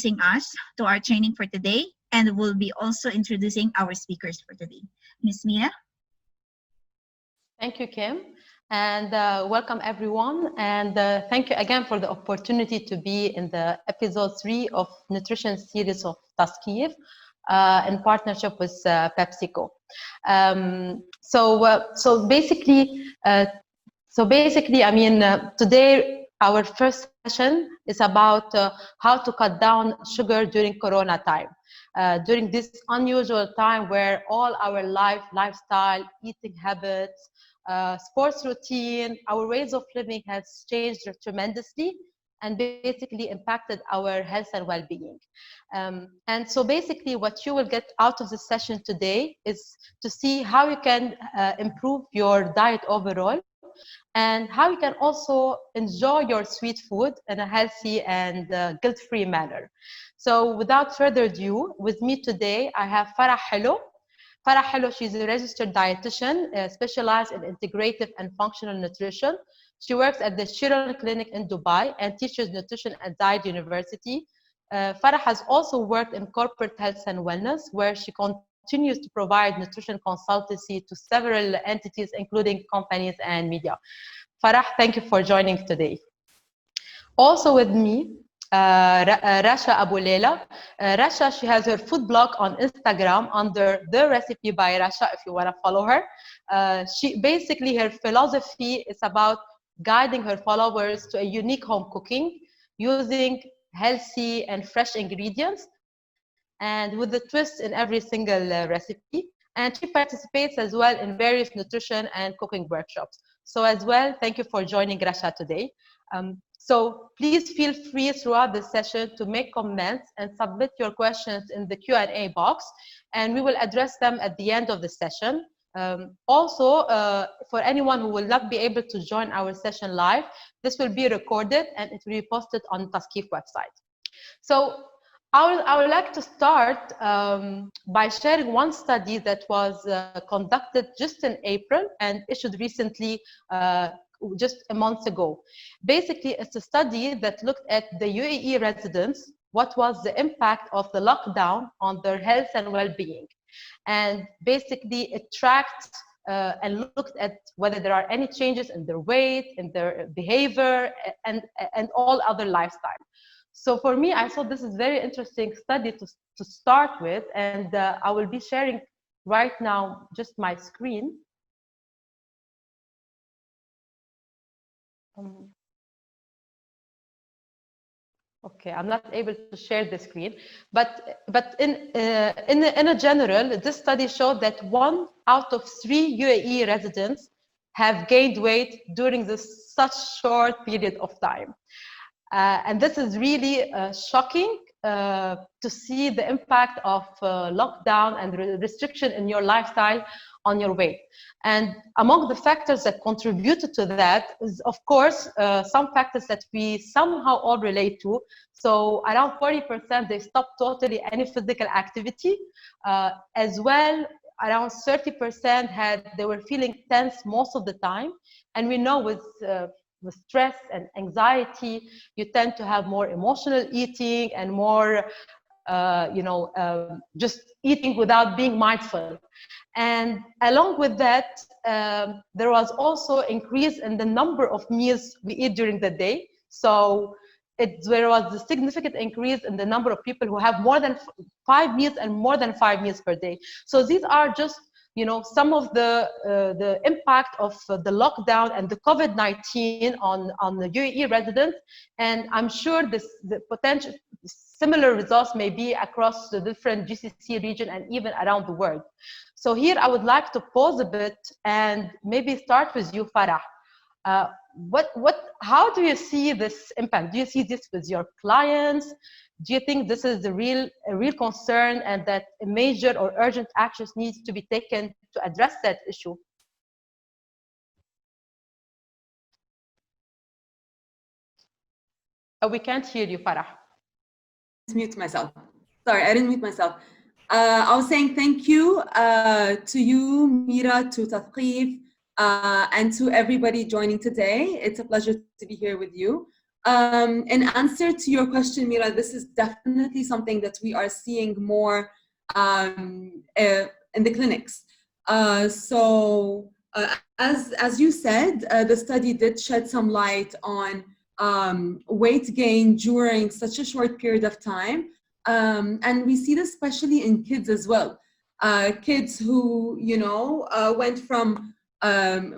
introducing us to our training for today, and we'll be also introducing our speakers for today. Ms. Mia? Thank you, Kim, and welcome everyone. And thank you again for the opportunity to be in the episode 3 of nutrition series of Taskif in partnership with PepsiCo. So basically, I mean, today our first session is about how to cut down sugar during Corona time. During this unusual time where all our lifestyle, eating habits, sports routine, our ways of living has changed tremendously and basically impacted our health and well-being. And so basically what you will get out of this session today is to see how you can improve your diet overall, and how you can also enjoy your sweet food in a healthy and guilt-free manner. So without further ado, with me today, I have Farah Hello. Farah Hello, she's a registered dietitian specialized in integrative and functional nutrition. She works at the Shiran Clinic in Dubai and teaches nutrition at Zayed University. Farah has also worked in corporate health and wellness, where she continues to provide nutrition consultancy to several entities, including companies and media. Farah, thank you for joining today. Also with me, Rasha Abu Leila. Rasha, she has her food blog on Instagram under The Recipe by Rasha, if you want to follow her. Basically, her philosophy is about guiding her followers to a unique home cooking using healthy and fresh ingredients, and with a twist in every single recipe. And she participates as well in various nutrition and cooking workshops. So as well, thank you for joining Rasha today. So please feel free throughout the session to make comments and submit your questions in the Q&A box, and we will address them at the end of the session. Also, for anyone who will not be able to join our session live, this will be recorded and it will be posted on Taskif website. So I would like to start by sharing one study that was conducted just in April and issued recently, just a month ago. Basically, it's a study that looked at the UAE residents, what was the impact of the lockdown on their health and well-being. And basically, it tracked and looked at whether there are any changes in their weight, in their behavior, and all other lifestyle. So for me, I thought this is a very interesting study to start with, and I will be sharing right now just my screen. Okay, I'm not able to share the screen, but in a general, this study showed that 1 out of 3 UAE residents have gained weight during this such short period of time. And this is really shocking to see the impact of lockdown and restriction in your lifestyle on your weight. And among the factors that contributed to that is, of course, some factors that we somehow all relate to. So around 40%, they stopped totally any physical activity. As well, around 30% they were feeling tense most of the time. And we know with stress and anxiety, you tend to have more emotional eating and more, just eating without being mindful. And along with that, there was also increase in the number of meals we eat during the day. So there was a significant increase in the number of people who have more than 5 meals and more than 5 meals per day. So these are just some of the impact of the lockdown and the COVID-19 on the UAE residents, and I'm sure the potential similar results may be across the different GCC region and even around the world. So here I would like to pause a bit and maybe start with you, Farah. How do you see this impact? Do you see this with your clients? Do you think this is a real concern and that major or urgent actions needs to be taken to address that issue? We can't hear you, Farah. Mute myself. Sorry, I didn't mute myself. I was saying thank you to you, Mira, to Taskif, and to everybody joining today. It's a pleasure to be here with you. In answer to your question, Mira, this is definitely something that we are seeing more in the clinics. As you said, the study did shed some light on weight gain during such a short period of time. And we see this especially in kids as well. Kids who, went from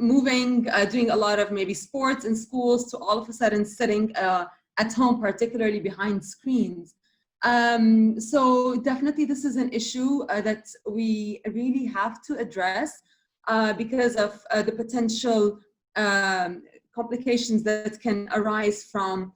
moving, doing a lot of maybe sports in schools to all of a sudden sitting at home, particularly behind screens. So definitely this is an issue that we really have to address because of the potential complications that can arise from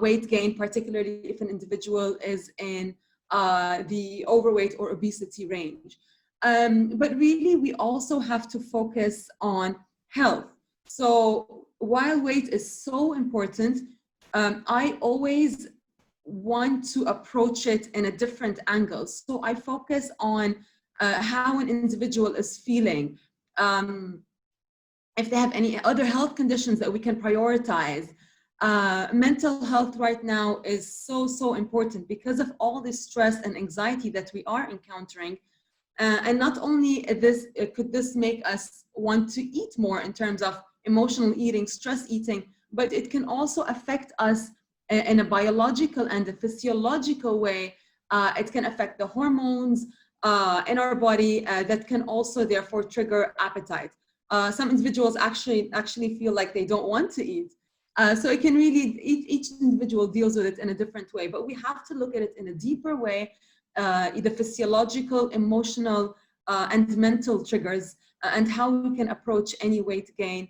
weight gain, particularly if an individual is in the overweight or obesity range. But really, we also have to focus on health. So while weight is so important, I always want to approach it in a different angle. So I focus on how an individual is feeling, if they have any other health conditions that we can prioritize. Mental health right now is so important because of all the stress and anxiety that we are encountering. And not only could this make us want to eat more in terms of emotional eating, stress eating, but it can also affect us in a biological and a physiological way. It can affect the hormones in our body that can also therefore trigger appetite. Some individuals actually feel like they don't want to eat. So it can really, each individual deals with it in a different way, but we have to look at it in a deeper way, either physiological, emotional, and mental triggers, and how we can approach any weight gain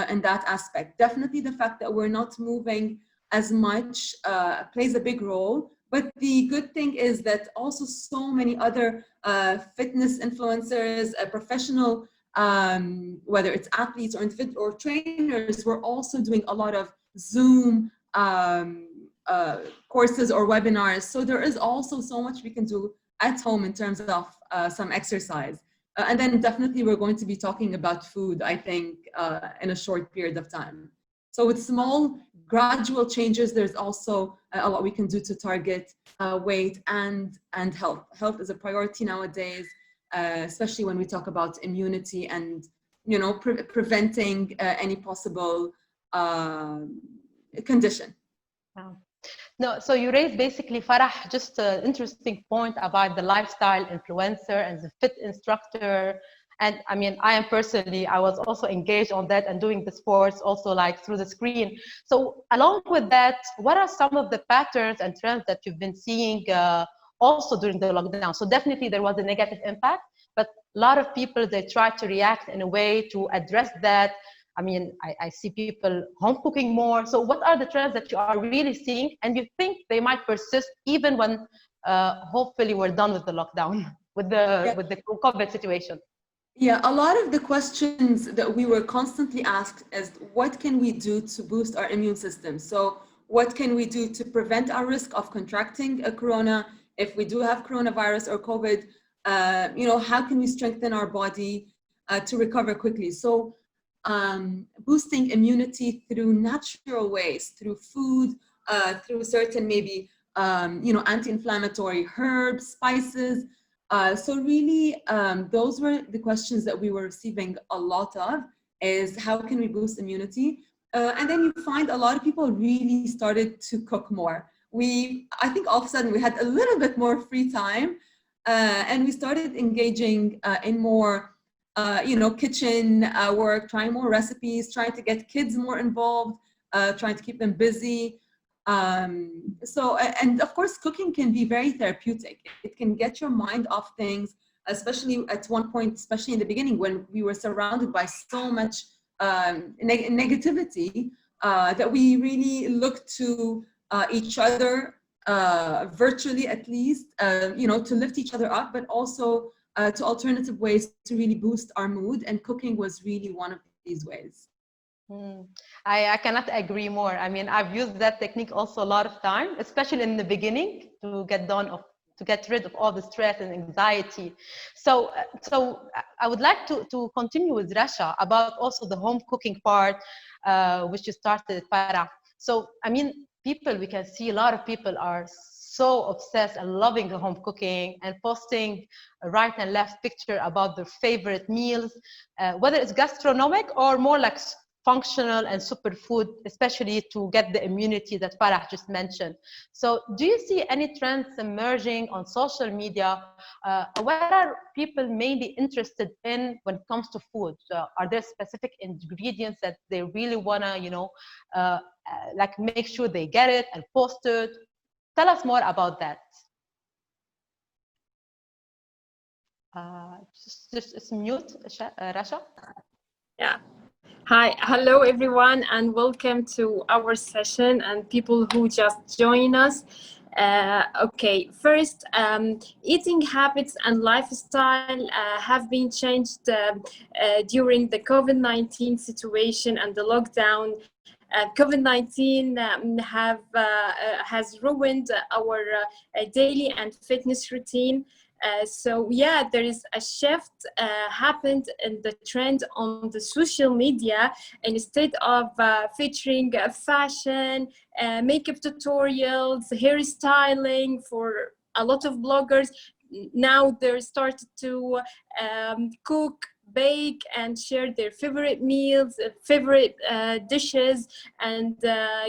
in that aspect. Definitely the fact that we're not moving as much plays a big role, but the good thing is that also so many other fitness influencers, professional, whether it's athletes or trainers, we're also doing a lot of Zoom courses or webinars. So there is also so much we can do at home in terms of some exercise. And then definitely we're going to be talking about food, I think, in a short period of time. So with small gradual changes, there's also a lot we can do to target weight and health. Health is a priority nowadays, especially when we talk about immunity and preventing any possible condition. Wow. No, so you raised basically, Farah, just an interesting point about the lifestyle influencer and the fit instructor. And I mean, I was also engaged on that and doing the sports also like through the screen. So along with that, what are some of the patterns and trends that you've been seeing also during the lockdown? So definitely there was a negative impact, but a lot of people, they try to react in a way to address that. I mean, I see people home cooking more. So what are the trends that you are really seeing and you think they might persist even when hopefully we're done with the lockdown, with the COVID situation? Yeah, a lot of the questions that we were constantly asked is what can we do to boost our immune system? So what can we do to prevent our risk of contracting a corona if we do have coronavirus or COVID? How can we strengthen our body to recover quickly? So boosting immunity through natural ways, through food, through certain maybe anti-inflammatory herbs, spices. So really, those were the questions that we were receiving a lot of, is how can we boost immunity? And then you find a lot of people really started to cook more. I think all of a sudden we had a little bit more free time and we started engaging in more kitchen work, trying more recipes, trying to get kids more involved, trying to keep them busy. And of course, cooking can be very therapeutic. It can get your mind off things, especially at one point, especially in the beginning when we were surrounded by so much negativity that we really looked to each other virtually, at least, to lift each other up, but also to alternative ways to really boost our mood. And cooking was really one of these ways. I cannot agree more. I mean, I've used that technique also a lot of time, especially in the beginning, to get rid of all the stress and anxiety. So I would like to continue with Rasha about also the home cooking part, which you started, Farah. So, I mean, people, we can see a lot of people are so obsessed and loving the home cooking and posting right and left picture about their favorite meals, whether it's gastronomic or more like functional and superfood, especially to get the immunity that Farah just mentioned. So do you see any trends emerging on social media? What are people mainly interested in when it comes to food? Are there specific ingredients that they really want to, like make sure they get it and post it? Tell us more about that. Just mute, Rasha. Yeah. Hi, hello everyone, and welcome to our session and people who just join us. Okay, first, eating habits and lifestyle have been changed during the COVID-19 situation and the lockdown. COVID-19 has ruined our daily and fitness routine. So yeah, there is a shift happened in the trend on the social media. Instead of featuring fashion, makeup tutorials, hairstyling for a lot of bloggers, now they're started to cook, bake, and share their favorite meals, favorite dishes, and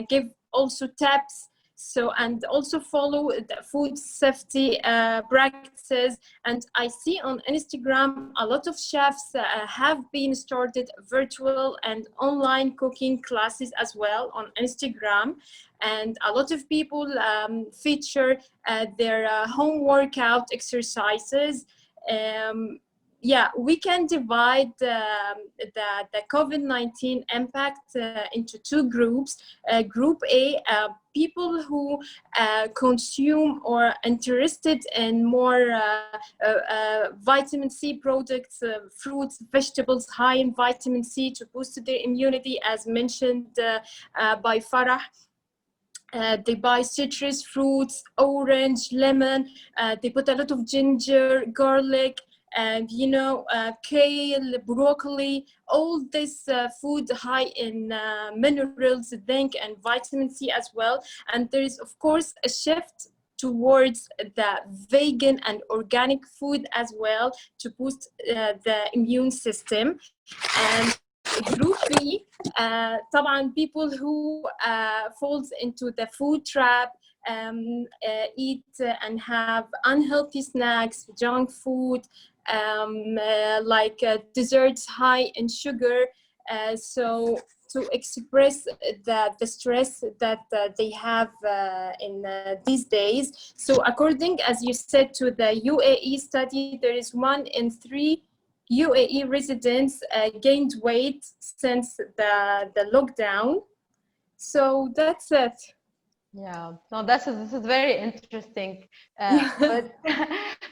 give also tips. So, and also follow the food safety practices. And I see on Instagram a lot of chefs have been started virtual and online cooking classes as well on Instagram. And a lot of people feature their home workout exercises. Yeah, we can divide the COVID-19 impact into two groups. Group A, people who consume or interested in more vitamin C products, fruits, vegetables high in vitamin C to boost their immunity, as mentioned by Farah. They buy citrus fruits, orange, lemon. They put a lot of ginger, garlic, and kale, broccoli, all this food high in minerals, zinc, and vitamin C as well. And there is, of course, a shift towards the vegan and organic food as well to boost the immune system. And Group B, طبعا people who falls into the food trap, eat and have unhealthy snacks, junk food, like desserts high in sugar. So to express the stress that they have in these days. So according, as you said, to the UAE study, there is 1 in 3 UAE residents gained weight since the lockdown. So that's it. Yeah, no, this is very interesting. But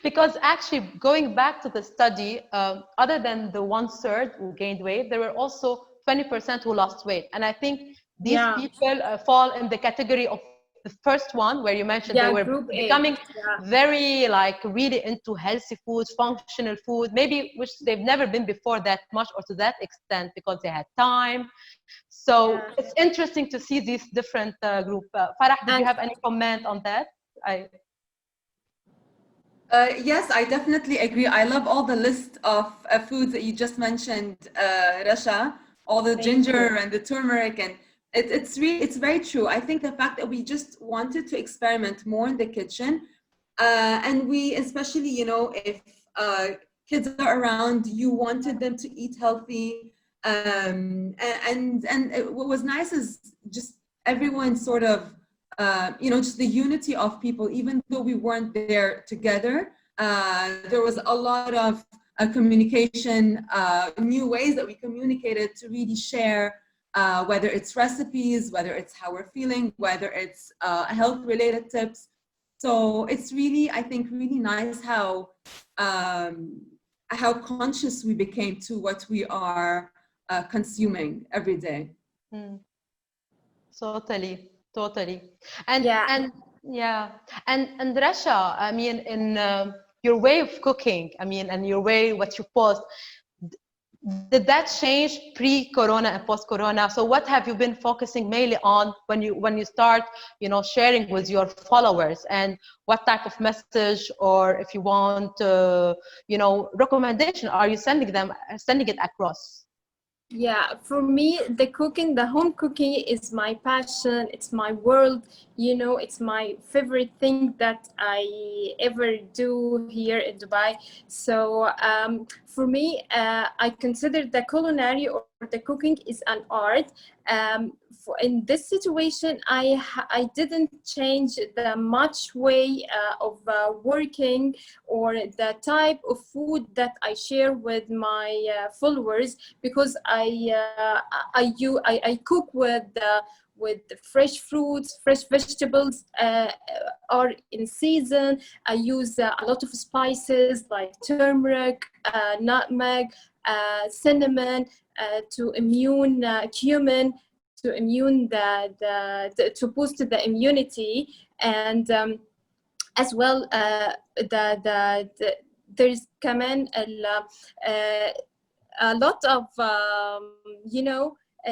because actually going back to the study, other than the 1/3 who gained weight, there were also 20% who lost weight. And I think these people fall in the category of the first one, where you mentioned they were becoming very like really into healthy food, functional food, maybe which they've never been before that much or to that extent because they had time. So it's interesting to see these different group. Farah, did you have any comment on that? Yes, I definitely agree. I love all the list of foods that you just mentioned, Rasha, all the ginger and the turmeric, and it's very true. I think the fact that we just wanted to experiment more in the kitchen, and we especially, if kids are around, you wanted them to eat healthy, and what was nice is just everyone sort of, just the unity of people, even though we weren't there together. There was a lot of communication, new ways that we communicated to really share, whether it's recipes, whether it's how we're feeling, whether it's health-related tips. So it's really, I think, really nice how conscious we became to what we are consuming every day. Totally. And Rasha, I mean, in your way of cooking, I mean, and your way what you post, did that change pre-corona and post-corona? So what have you been focusing mainly on when you start, sharing with your followers, and what type of message, or if you want, recommendation are you sending it across? Yeah, for me, the home cooking is my passion. It's my world. It's my favorite thing that I ever do here in Dubai. So for me, I consider the culinary or the cooking is an art. In this situation, I didn't change the much way of working or the type of food that I share with my followers, because I cook with fresh fruits, fresh vegetables are in season. I use a lot of spices like turmeric, nutmeg, cinnamon, to immune cumin, to immune to boost the immunity, and as well there's كمان a lot of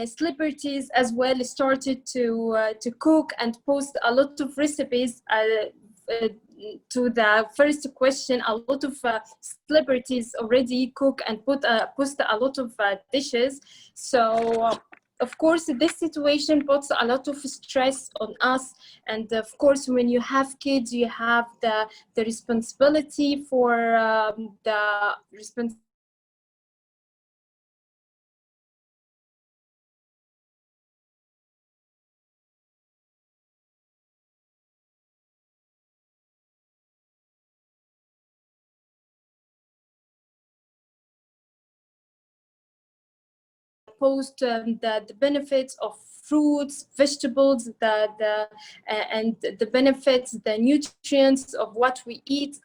celebrities as well started to cook and post a lot of recipes. To the first question, a lot of celebrities already cook and post a lot of dishes. So of course, this situation puts a lot of stress on us, and of course, when you have kids, you have the responsibility for the responsibility post the benefits of fruits, vegetables, and the benefits, the nutrients of what we eat.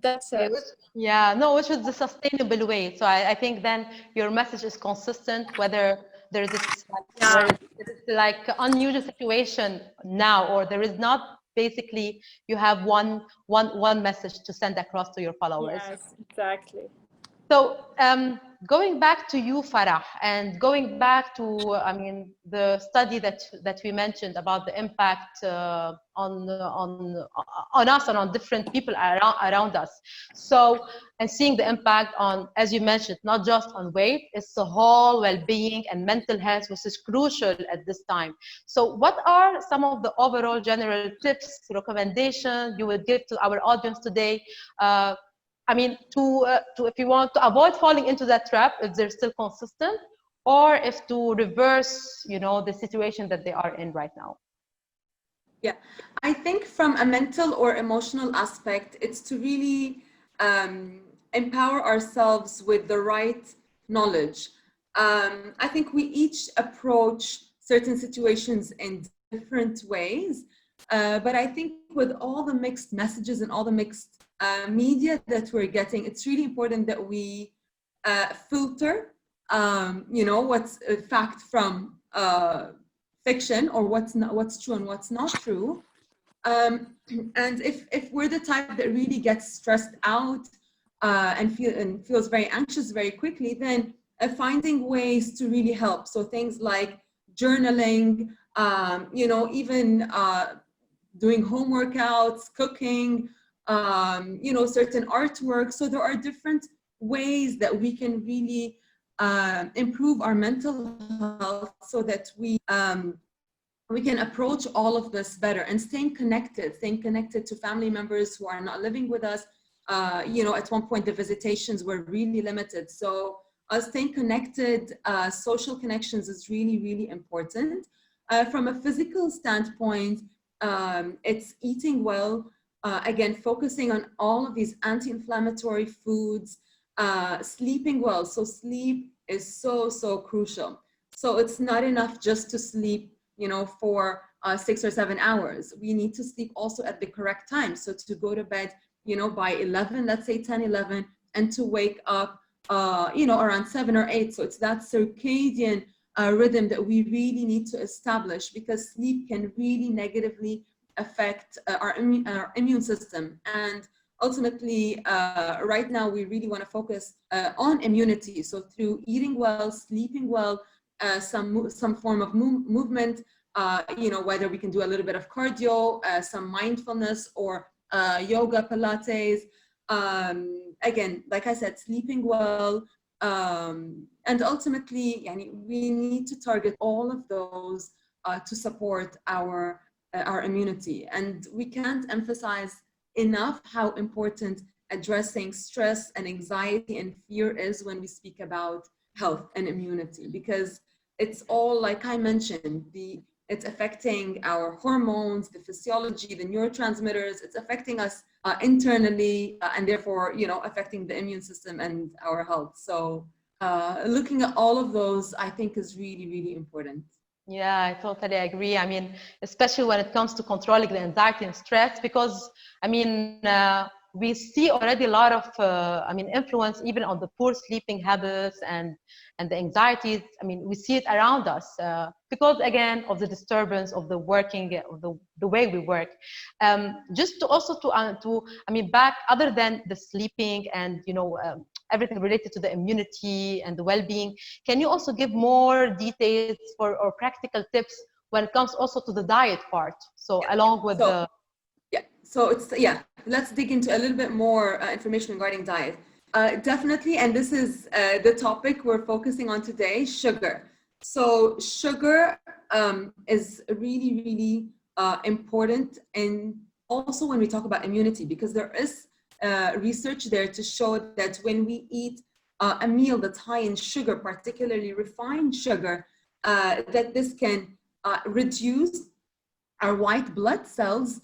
That's it. Which is the sustainable way. So I think then your message is consistent, whether there is like unusual situation now, or there is not. Basically, you have one message to send across to your followers. Yes, exactly. So going back to you, Farah, and going back to, the study that we mentioned about the impact on us and on different people around us. So, and seeing the impact on, as you mentioned, not just on weight, it's the whole well-being and mental health, which is crucial at this time. So what are some of the overall general tips, recommendations you would give to our audience today? To if you want to avoid falling into that trap, if they're still consistent, or if to reverse, the situation that they are in right now. Yeah, I think from a mental or emotional aspect, it's to really empower ourselves with the right knowledge. I think we each approach certain situations in different ways, but I think with all the mixed messages and all the mixed media that we're getting, it's really important that we filter, what's a fact from fiction, or what's true and what's not true. And if we're the type that really gets stressed out and feels very anxious very quickly, then finding ways to really help. So things like journaling, even doing home workouts, cooking, certain artwork. So there are different ways that we can really improve our mental health, so that we can approach all of this better, and staying connected to family members who are not living with us. At one point the visitations were really limited, so staying connected, social connections is really, really important. From a physical standpoint, it's eating well, again, focusing on all of these anti-inflammatory foods, sleeping well. So sleep is so crucial. So it's not enough just to sleep, for 6 or 7 hours. We need to sleep also at the correct time. So to go to bed, by 11, let's say 10, 11, and to wake up, around 7 or 8. So it's that circadian rhythm that we really need to establish, because sleep can really negatively affect our immune system. And ultimately, right now, we really want to focus on immunity. So through eating well, sleeping well, some form of movement, whether we can do a little bit of cardio, some mindfulness, or yoga, Pilates. Again, like I said, sleeping well, and ultimately, we need to target all of those to support our immunity. And we can't emphasize enough how important addressing stress and anxiety and fear is when we speak about health and immunity, because it's all, like I mentioned, it's affecting our hormones, the physiology, the neurotransmitters. It's affecting us internally, and therefore, affecting the immune system and our health. So looking at all of those, I think, is really, really important. Yeah, I totally agree. I mean, especially when it comes to controlling the anxiety and stress, because we see already a lot of influence even on the poor sleeping habits and the anxieties. I mean, we see it around us because, again, of the disturbance of the working, of the way we work. Just to also back, other than the sleeping and everything related to the immunity and the well-being, can you also give more details or practical tips when it comes also to the diet part? So along with let's dig into a little bit more information regarding diet. Definitely, and this is the topic we're focusing on today, sugar. So sugar is really, really important, and also when we talk about immunity, because there is research there to show that when we eat a meal that's high in sugar, particularly refined sugar, that this can reduce our white blood cells,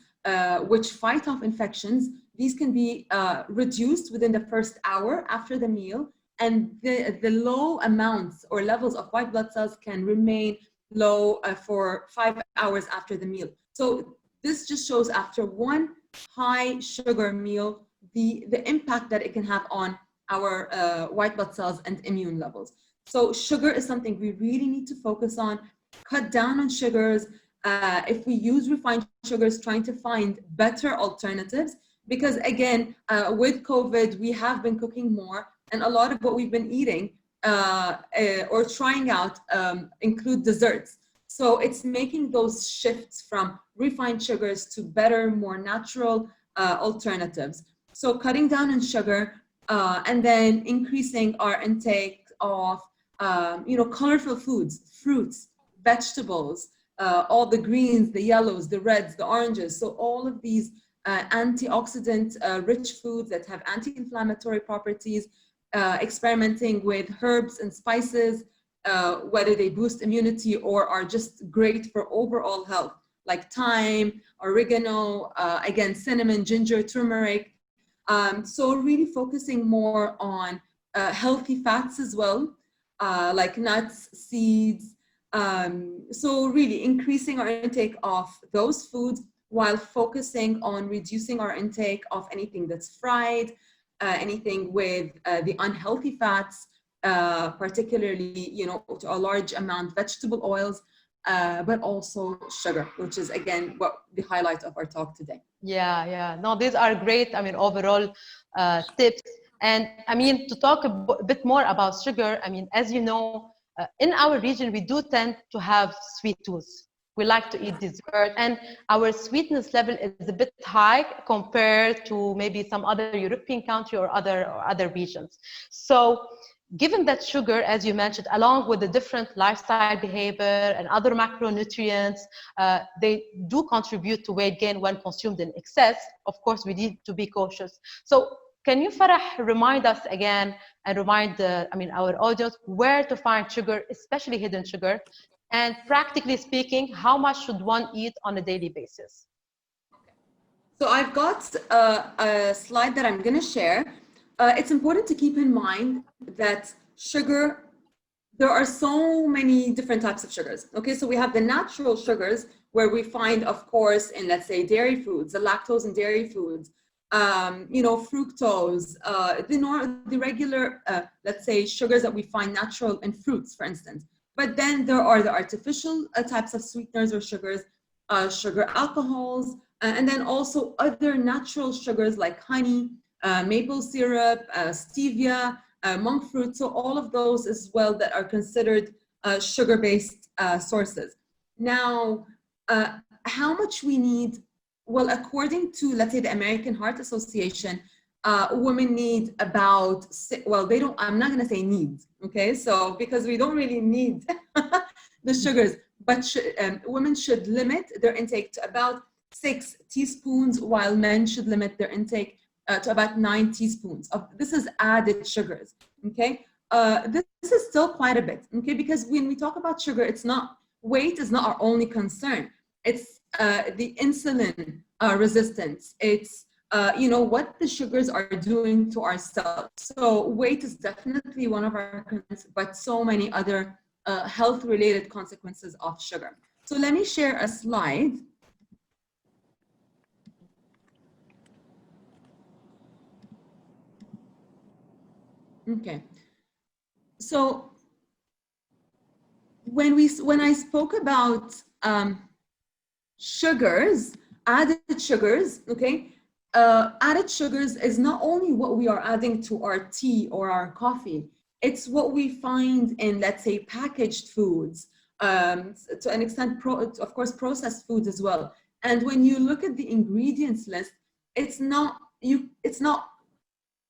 which fight off infections. These can be reduced within the first hour after the meal, and the low amounts or levels of white blood cells can remain low for 5 hours after the meal. So this just shows, after one high sugar meal, the impact that it can have on our white blood cells and immune levels. So sugar is something we really need to focus on. Cut down on sugars. If we use refined sugars, trying to find better alternatives, because again, with COVID, we have been cooking more, and a lot of what we've been eating or trying out include desserts. So it's making those shifts from refined sugars to better, more natural alternatives. So cutting down on sugar, and then increasing our intake of colorful foods, fruits, vegetables, all the greens, the yellows, the reds, the oranges. So all of these antioxidant rich foods that have anti-inflammatory properties, experimenting with herbs and spices, whether they boost immunity or are just great for overall health, like thyme, oregano, again, cinnamon, ginger, turmeric. So really focusing more on healthy fats as well, like nuts, seeds. So really increasing our intake of those foods while focusing on reducing our intake of anything that's fried, anything with the unhealthy fats, particularly, to a large amount, vegetable oils, but also sugar, which is, again, what the highlight of our talk today. Yeah. No, these are great, overall tips. And to talk a bit more about sugar, as you know, in our region, we do tend to have sweet tooth. We like to eat dessert, and our sweetness level is a bit high compared to maybe some other European country or other regions. So given that sugar, as you mentioned, along with the different lifestyle behavior and other macronutrients, they do contribute to weight gain when consumed in excess. Of course, we need to be cautious. So can you, Farah, remind us again and remind our audience where to find sugar, especially hidden sugar, and practically speaking, how much should one eat on a daily basis? So I've got a slide that I'm going to share. It's important to keep in mind that sugar, there are so many different types of sugars. Okay, so we have the natural sugars, where we find, of course, in, let's say, dairy foods, the lactose in dairy foods, fructose, the regular, let's say, sugars that we find natural in fruits, for instance. But then there are the artificial types of sweeteners or sugars, sugar alcohols, And then also other natural sugars like honey, maple syrup, stevia, monk fruit. So all of those as well that are considered sugar-based sources. Now, how much we need? Well, according to, let's say, the American Heart Association, women need about, well, they don't, I'm not going to say need, okay? So, because we don't really need the sugars, but women should limit their intake to about 6 teaspoons, while men should limit their intake to about 9 teaspoons of, this is added sugars, okay? This is still quite a bit, okay? Because when we talk about sugar, it's not, weight is not our only concern. It's the insulin resistance. It's, you know, what the sugars are doing to our cells. So weight is definitely one of our concerns, but so many other health-related consequences of sugar. So let me share a slide. Okay. So when I spoke about sugars, added sugars, okay, added sugars is not only what we are adding to our tea or our coffee, it's what we find in, let's say, packaged foods, to an extent, of course, processed foods as well. And when you look at the ingredients list, it's not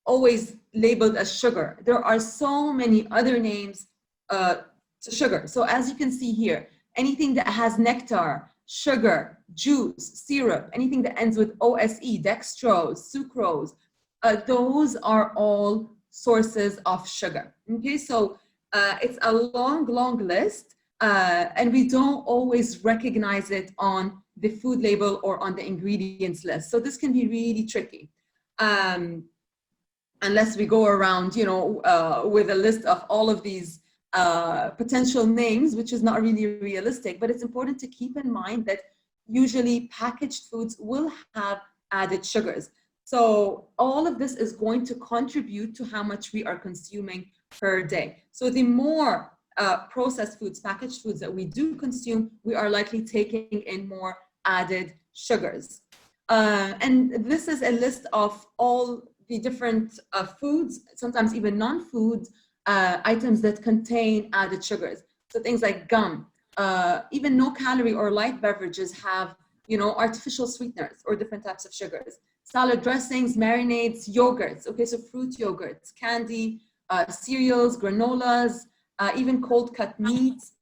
always labeled as sugar. There are so many other names to sugar. So as you can see here, anything that has nectar, sugar, juice, syrup, anything that ends with OSE, dextrose, sucrose, those are all sources of sugar. Okay, so it's a long list, and we don't always recognize it on the food label or on the ingredients list. So this can be really tricky. Unless we go around, you know, with a list of all of these potential names, which is not really realistic, but it's important to keep in mind that usually packaged foods will have added sugars. So all of this is going to contribute to how much we are consuming per day. So the more processed foods, packaged foods that we do consume, we are likely taking in more added sugars. And this is a list of all the different foods, sometimes even non-food items that contain added sugars. So things like gum, even no calorie or light beverages have, you know, artificial sweeteners or different types of sugars. Salad dressings, marinades, yogurts, okay, so fruit yogurts, candy, cereals, granolas, even cold cut meats,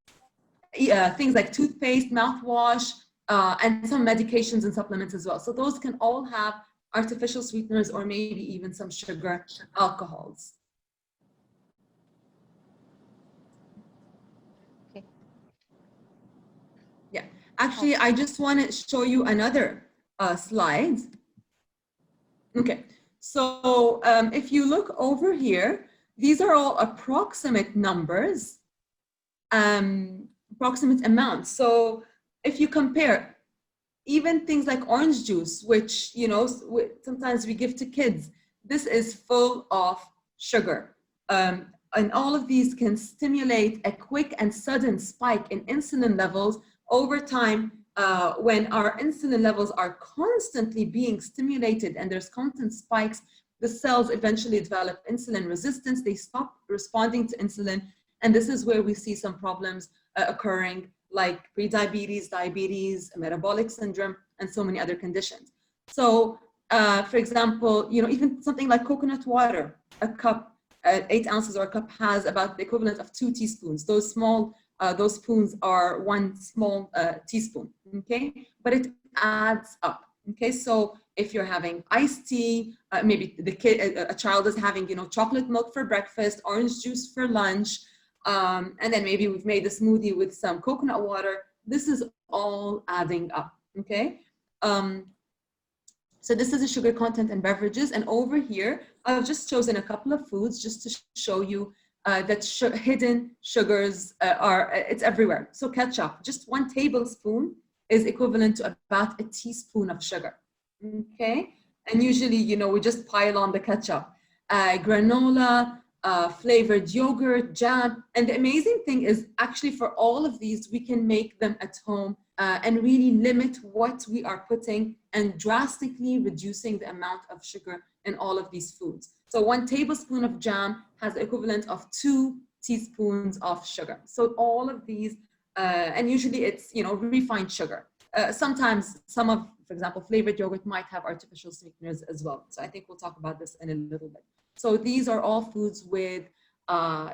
things like toothpaste, mouthwash, and some medications and supplements as well. So those can all have artificial sweeteners or maybe even some sugar alcohols. Okay. Yeah, actually, I just want to show you another slide. Okay, so if you look over here, these are all approximate numbers, approximate amounts. So if you compare even things like orange juice, which, you know, sometimes we give to kids, this is full of sugar. And all of these can stimulate a quick and sudden spike in insulin levels over time. When our insulin levels are constantly being stimulated and there's constant spikes, the cells eventually develop insulin resistance. They stop responding to insulin. And this is where we see some problems occurring, like prediabetes, diabetes, metabolic syndrome, and so many other conditions. So, for example, you know, even something like coconut water, a cup, 8 ounces or a cup has about the equivalent of 2 teaspoons. Those small, those spoons are 1 small teaspoon, okay? But it adds up, okay? So if you're having iced tea, maybe a child is having, you know, chocolate milk for breakfast, orange juice for lunch, and then maybe we've made a smoothie with some coconut water. This is all adding up, okay? So this is the sugar content in beverages. And over here, I've just chosen a couple of foods just to show you that hidden sugars it's everywhere. So ketchup, just 1 tablespoon is equivalent to about a teaspoon of sugar, okay? And usually, you know, we just pile on the ketchup. Granola, flavored yogurt, jam. And the amazing thing is actually for all of these, we can make them at home and really limit what we are putting and drastically reducing the amount of sugar in all of these foods. So 1 tablespoon of jam has the equivalent of 2 teaspoons of sugar. So all of these, and usually it's, you know, refined sugar. Sometimes some of, for example, flavored yogurt might have artificial sweeteners as well. So I think we'll talk about this in a little bit. So these are all foods with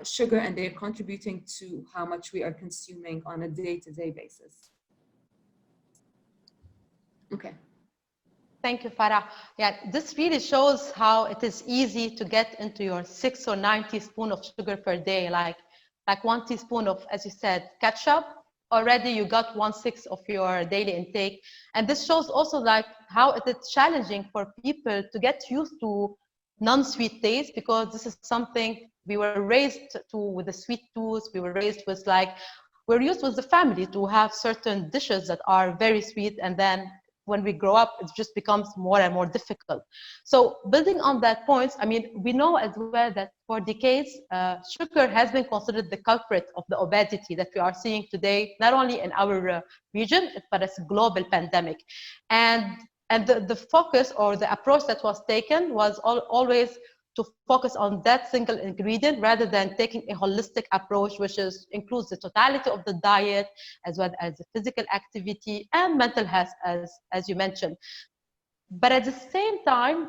sugar, and they're contributing to how much we are consuming on a day-to-day basis. Okay. Thank you, Farah. Yeah, this really shows how it is easy to get into your 6 or 9 teaspoons of sugar per day. Like 1 teaspoon of, as you said, ketchup, already you got 1/6 of your daily intake. And this shows also like how it is challenging for people to get used to non-sweet taste, because this is something we were raised to with the sweet tooth. We were raised with we're used with the family to have certain dishes that are very sweet, and then when we grow up, it just becomes more and more difficult. So building on that point, I mean, we know as well that for decades, sugar has been considered the culprit of the obesity that we are seeing today, not only in our region, but as a global pandemic. And the focus or the approach that was taken was always to focus on that single ingredient rather than taking a holistic approach, which includes the totality of the diet, as well as the physical activity and mental health, as you mentioned. But at the same time,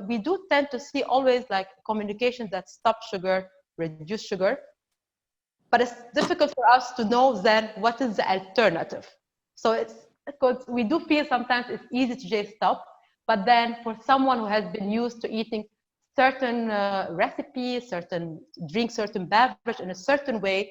we do tend to see always like communication that stop sugar, reduce sugar. But it's difficult for us to know then what is the alternative. So it's because we do feel sometimes it's easy to just stop, but then for someone who has been used to eating certain recipes, certain beverage in a certain way,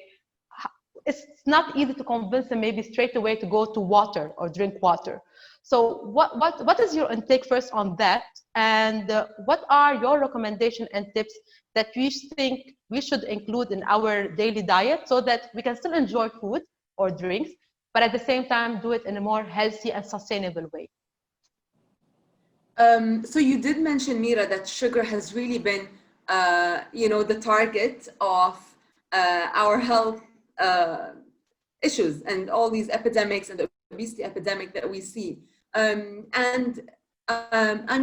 it's not easy to convince them maybe straight away to go to water or drink water. So what is your intake first on that? And what are your recommendations and tips that you think we should include in our daily diet so that we can still enjoy food or drinks, but at the same time do it in a more healthy and sustainable way? So you did mention, Mira, that sugar has really been, you know, the target of our health issues and all these epidemics and the obesity epidemic that we see. I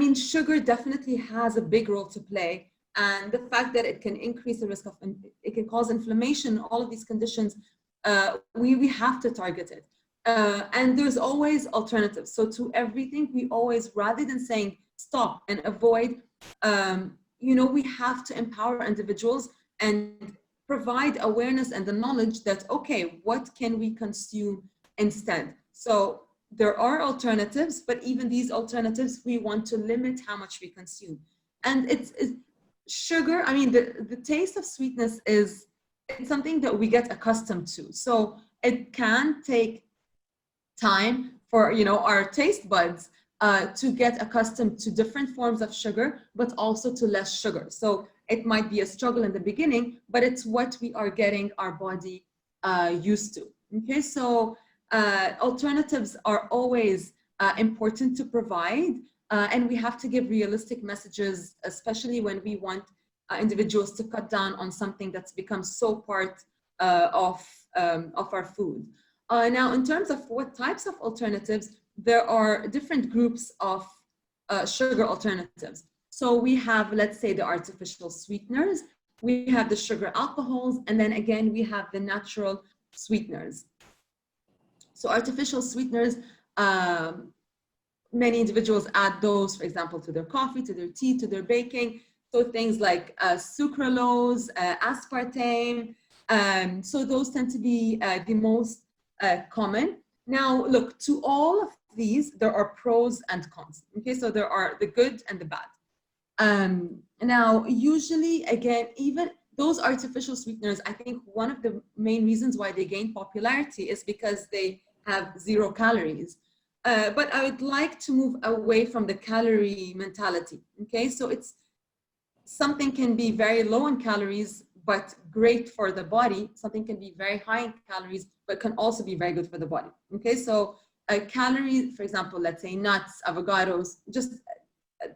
mean, sugar definitely has a big role to play. And the fact that it can increase the risk of, it can cause inflammation, all of these conditions, we have to target it. And there's always alternatives. So to everything, we always, rather than saying stop and avoid, you know, we have to empower individuals and provide awareness and the knowledge that, okay, what can we consume instead? So there are alternatives, but even these alternatives, we want to limit how much we consume. And it's sugar, I mean, the taste of sweetness it's something that we get accustomed to. So it can take time for, you know, our taste buds to get accustomed to different forms of sugar, but also to less sugar. So it might be a struggle in the beginning, but it's what we are getting our body used to. Okay, so alternatives are always important to provide, and we have to give realistic messages, especially when we want individuals to cut down on something that's become so part of our food. Now, in terms of what types of alternatives, there are different groups of sugar alternatives. So we have, let's say, the artificial sweeteners, we have the sugar alcohols, and then again, we have the natural sweeteners. So artificial sweeteners, many individuals add those, for example, to their coffee, to their tea, to their baking. So things like sucralose, aspartame. So those tend to be the most common. Now, look, to all of these, there are pros and cons. Okay, so there are the good and the bad. Now, usually, again, even those artificial sweeteners, I think one of the main reasons why they gain popularity is because they have 0 calories. But I would like to move away from the calorie mentality. Okay, so it's something can be very low in calories, but great for the body. Something can be very high in calories, but can also be very good for the body. Okay, so a calorie, for example, let's say nuts, avocados, just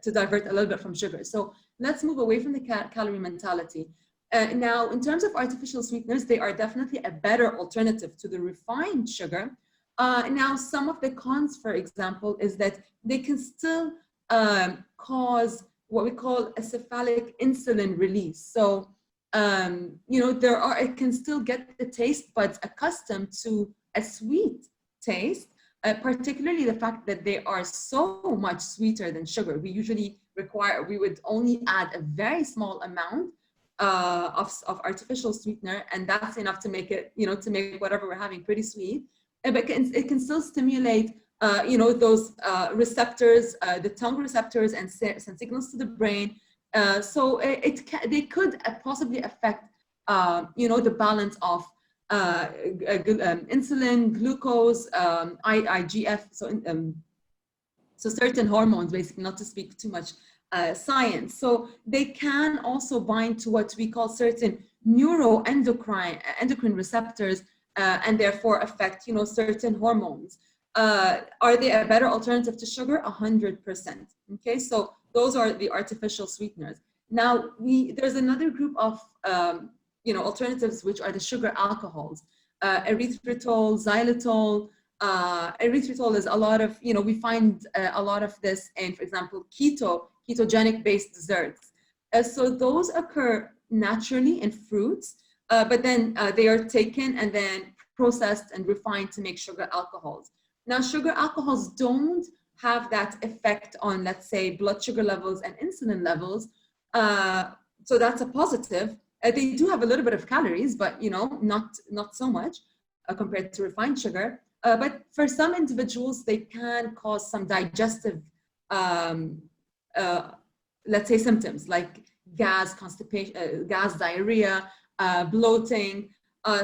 to divert a little bit from sugar. So let's move away from the calorie mentality. Now, in terms of artificial sweeteners, they are definitely a better alternative to the refined sugar, Now, some of the cons, for example, is that they can still cause what we call a cephalic insulin release. So, you know, it can still get the taste buds accustomed to a sweet taste, particularly the fact that they are so much sweeter than sugar. We usually we would only add a very small amount of artificial sweetener, and that's enough to make it, you know, to make whatever we're having pretty sweet. But it can still stimulate, you know, those receptors, the tongue receptors, and send signals to the brain. So they could possibly affect, you know, the balance of insulin, glucose, IGF, so certain hormones, basically, not to speak too much science. So they can also bind to what we call certain endocrine receptors, and therefore affect, you know, certain hormones. Are they a better alternative to sugar? 100%. Okay, so those are the artificial sweeteners. Now there's another group of you know, alternatives, which are the sugar alcohols, erythritol, xylitol. Erythritol is a lot of, you know, we find a lot of this in, for example, ketogenic based desserts. So those occur naturally in fruits, but then they are taken and then processed and refined to make sugar alcohols. Now, sugar alcohols don't have that effect on, let's say, blood sugar levels and insulin levels. So that's a positive. They do have a little bit of calories, but, you know, not so much compared to refined sugar. But for some individuals, they can cause some digestive, let's say, symptoms like gas, constipation, gas, diarrhea, bloating.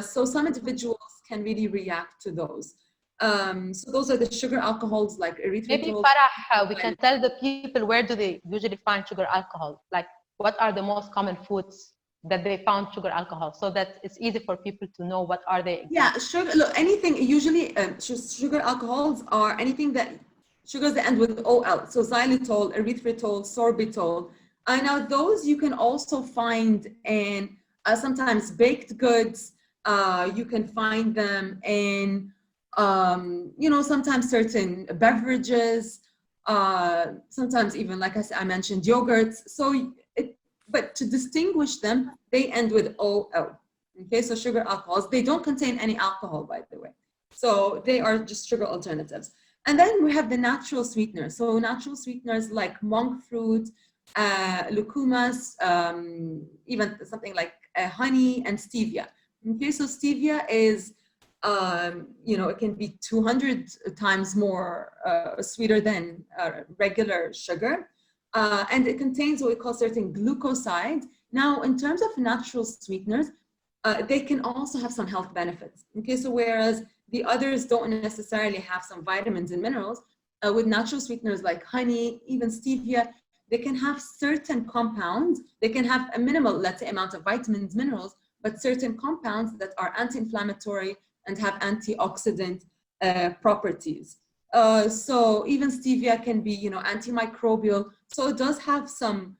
So some individuals can really react to those. So those are the sugar alcohols like erythritol. Maybe Farah, we can tell the people, where do they usually find sugar alcohol? Like, what are the most common foods that they found sugar alcohol, so that it's easy for people to know what are they? Yeah, sugar. Look, anything usually sugar alcohols are anything that sugars that end with OL. So xylitol, erythritol, sorbitol. Now those you can also find in sometimes baked goods. You can find them in you know, sometimes certain beverages. Sometimes even, like I mentioned, yogurts. So but to distinguish them, they end with OL. Okay, so sugar alcohols, they don't contain any alcohol, by the way. So they are just sugar alternatives. And then we have the natural sweeteners. So natural sweeteners like monk fruit, lucumos, even something like honey and stevia. Okay, so stevia is, you know, it can be 200 times more sweeter than regular sugar. And it contains what we call certain glucosides. Now, in terms of natural sweeteners, they can also have some health benefits. Okay, so whereas the others don't necessarily have some vitamins and minerals, with natural sweeteners like honey, even stevia, they can have certain compounds. They can have a minimal, let's say, amount of vitamins, minerals, but certain compounds that are anti-inflammatory and have antioxidant properties. So even stevia can be, you know, antimicrobial. So it does have some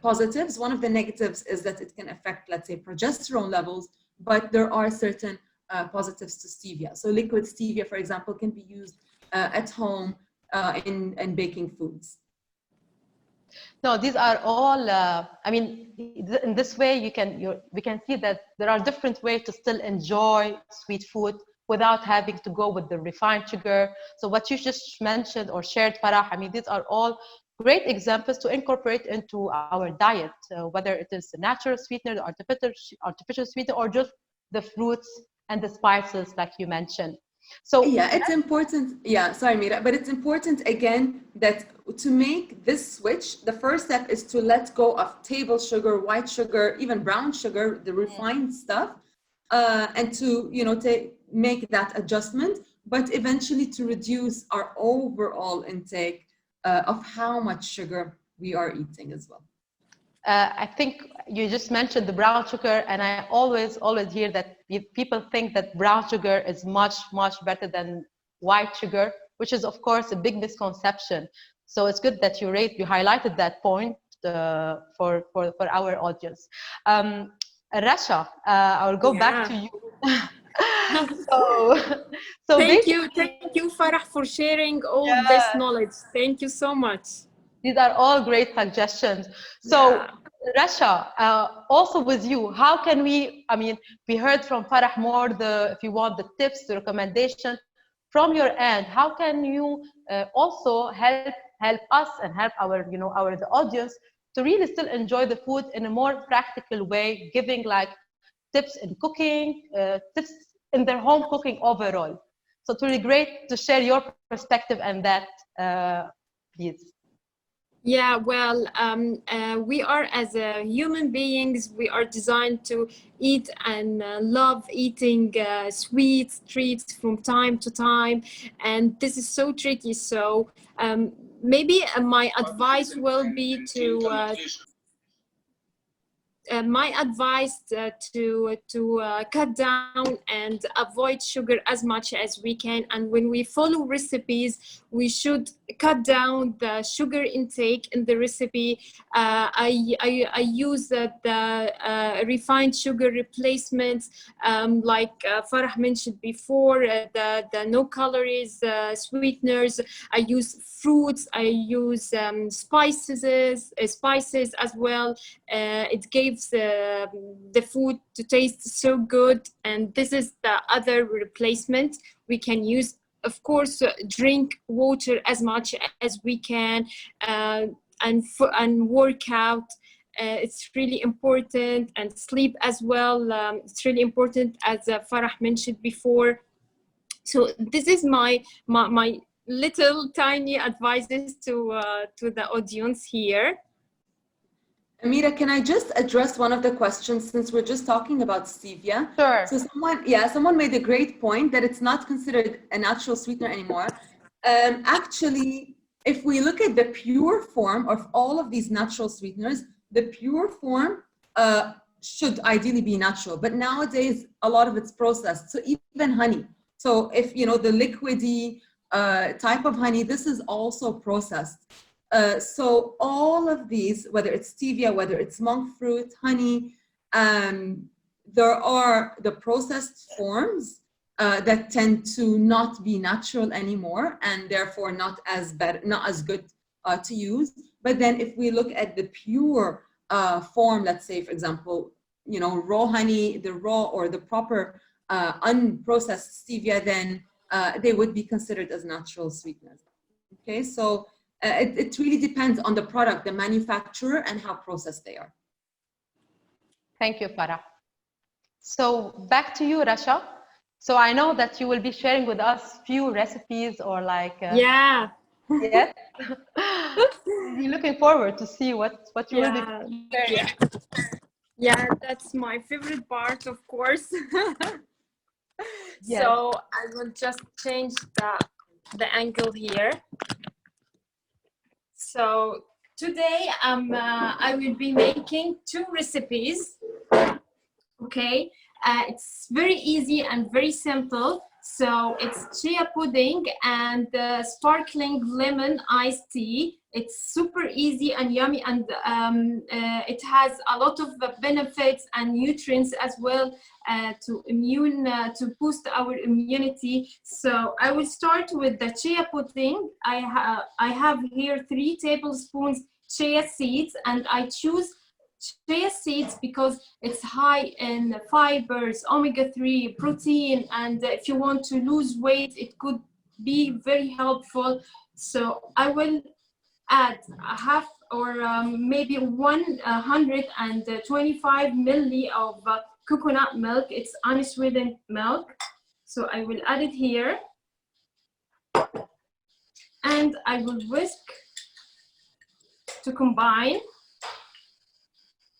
positives. One of the negatives is that it can affect, let's say, progesterone levels, but there are certain positives to stevia. So liquid stevia, for example, can be used at home in baking foods. No, these are all, I mean, in this way, we can see that there are different ways to still enjoy sweet food without having to go with the refined sugar. So what you just mentioned or shared, Farah, I mean, these are all great examples to incorporate into our diet, whether it is the natural sweetener, the artificial sweetener, or just the fruits and the spices, like you mentioned. So yeah, it's important. Yeah, sorry, Mira, but it's important again that to make this switch, the first step is to let go of table sugar, white sugar, even brown sugar, the refined stuff, and to, you know, make that adjustment, but eventually to reduce our overall intake of how much sugar we are eating as well. I think you just mentioned the brown sugar, and I always hear that people think that brown sugar is much better than white sugar, which is of course a big misconception. So it's good that you highlighted that point for our audience. Rasha, I will go back to you. So, so Thank basically, you, Farah, for sharing all this yeah, knowledge. Thank you so much. these are all great suggestions. So, Yeah. Rasha, also with you, how can we, I mean, we heard from Farah more if you want the tips, the recommendation from your end, how can you also help us and help our, the audience to really still enjoy the food in a more practical way, giving like tips in cooking, tips in their home cooking overall. So it's really great to share your perspective and that, please. Yeah, well, we are as human beings, we are designed to eat and love eating sweets, treats from time to time. And this is so tricky. So maybe my advice will be my advice to cut down and avoid sugar as much as we can. And when we follow recipes, we should cut down the sugar intake in the recipe. I use the refined sugar replacements, like Farah mentioned before, the no calories sweeteners. I use fruits. I use spices as well. It gives the food to taste so good. And this is the other replacement we can use. Of course, drink water as much as we can, and work out. It's really important, and sleep as well. It's really important, as Farah mentioned before. So this is my little tiny advices to the audience here. Amira, can I just address one of the questions since we're just talking about stevia? Sure. So someone made a great point that it's not considered a natural sweetener anymore. Actually, if we look at the pure form of all of these natural sweeteners, the pure form should ideally be natural, but nowadays a lot of it's processed. So even honey. So if you know the liquidy type of honey, this is also processed. So all of these, whether it's stevia, whether it's monk fruit, honey, there are the processed forms that tend to not be natural anymore, and therefore not as good to use. But then if we look at the pure form, let's say, for example, raw honey, the raw or the proper unprocessed stevia, then they would be considered as natural sweeteners. Okay, so it really depends on the product, the manufacturer, and how processed they are. Thank you, Farah. So back to you, Rasha. So I know that you will be sharing with us few recipes or like yeah. Yes. We're looking forward to see what you will be sharing. Yeah, that's my favorite part, of course. Yes. So I will just change the angle here. So today I will be making two recipes. Okay, it's very easy and very simple. So it's chia pudding and sparkling lemon iced tea. It's super easy and yummy, and it has a lot of benefits and nutrients as well to boost our immunity. So I will start with the chia pudding. I have here 3 tablespoons chia seeds, and I choose chia seeds because it's high in fibers, omega-3, protein, and if you want to lose weight, it could be very helpful. So I will add a half or maybe 125 milli of coconut milk. It's unsweetened milk. So I will add it here. And I will whisk to combine.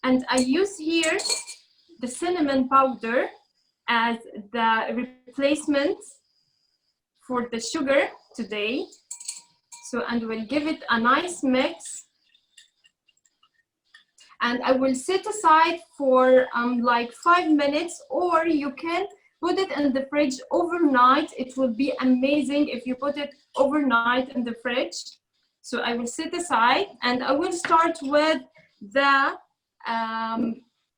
And I use here the cinnamon powder as the replacement for the sugar today. So, and we'll give it a nice mix. And I will set aside for like 5 minutes, or you can put it in the fridge overnight. It will be amazing if you put it overnight in the fridge. So I will set aside, and I will start with the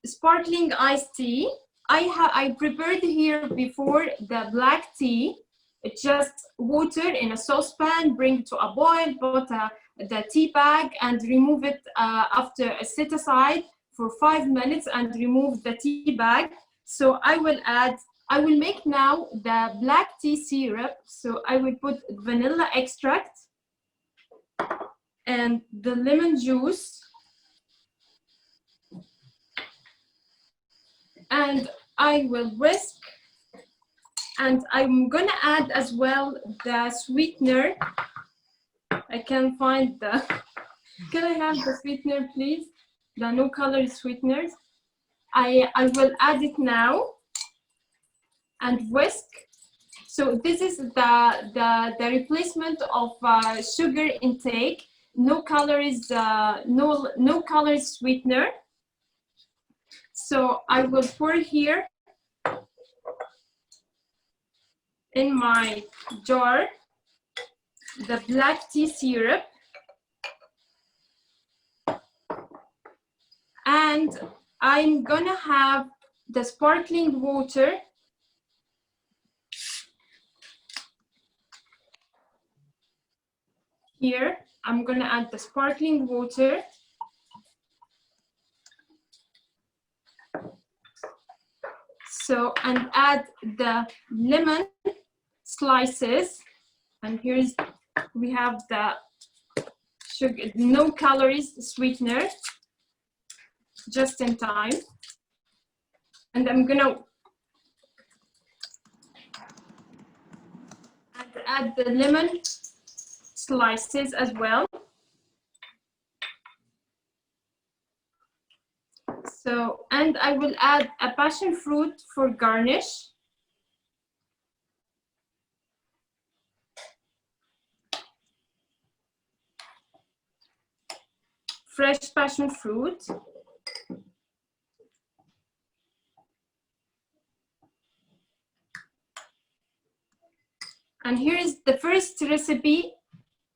sparkling iced tea. I prepared here before the black tea. It's just water in a saucepan, bring it to a boil, put the tea bag and remove it after set aside for 5 minutes and remove the tea bag. So I will make now the black tea syrup. So I will put vanilla extract and the lemon juice. And I will whisk, and I'm gonna add as well the sweetener. I can find the, can I have the sweetener please? The no color sweeteners. I will add it now and whisk. So this is the replacement of sugar intake. No calories, no calories sweetener. So I will pour here in my jar the black tea syrup, and I'm gonna have the sparkling water. Here, I'm gonna add the sparkling water. So, and add the lemon slices. And here's, we have the sugar, no calories sweetener, just in time. And I'm gonna add the lemon slices as well. So, and I will add a passion fruit for garnish. Fresh passion fruit. And here is the first recipe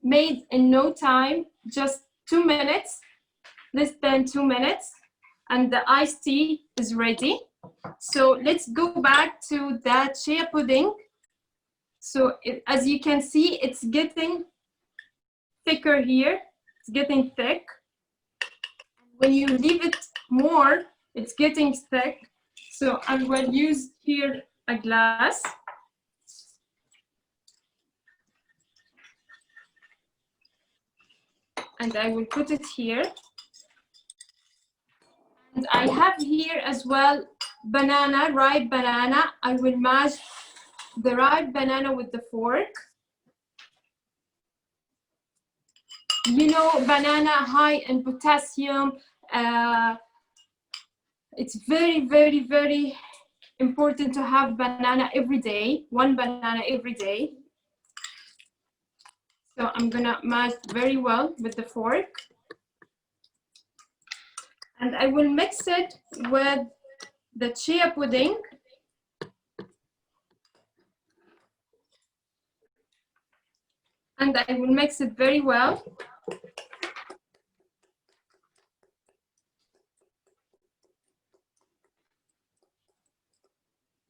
made in no time, just 2 minutes, less than 2 minutes. And the iced tea is ready. So let's go back to that chia pudding. So as you can see, it's getting thicker here. It's getting thick. When you leave it more, it's getting thick. So I will use here a glass. And I will put it here. And I have here as well banana, ripe banana. I will mash the ripe banana with the fork. You know, banana high in potassium. It's very, very, very important to have banana every day, 1 banana every day. So I'm gonna mash very well with the fork. And I will mix it with the chia pudding. And I will mix it very well.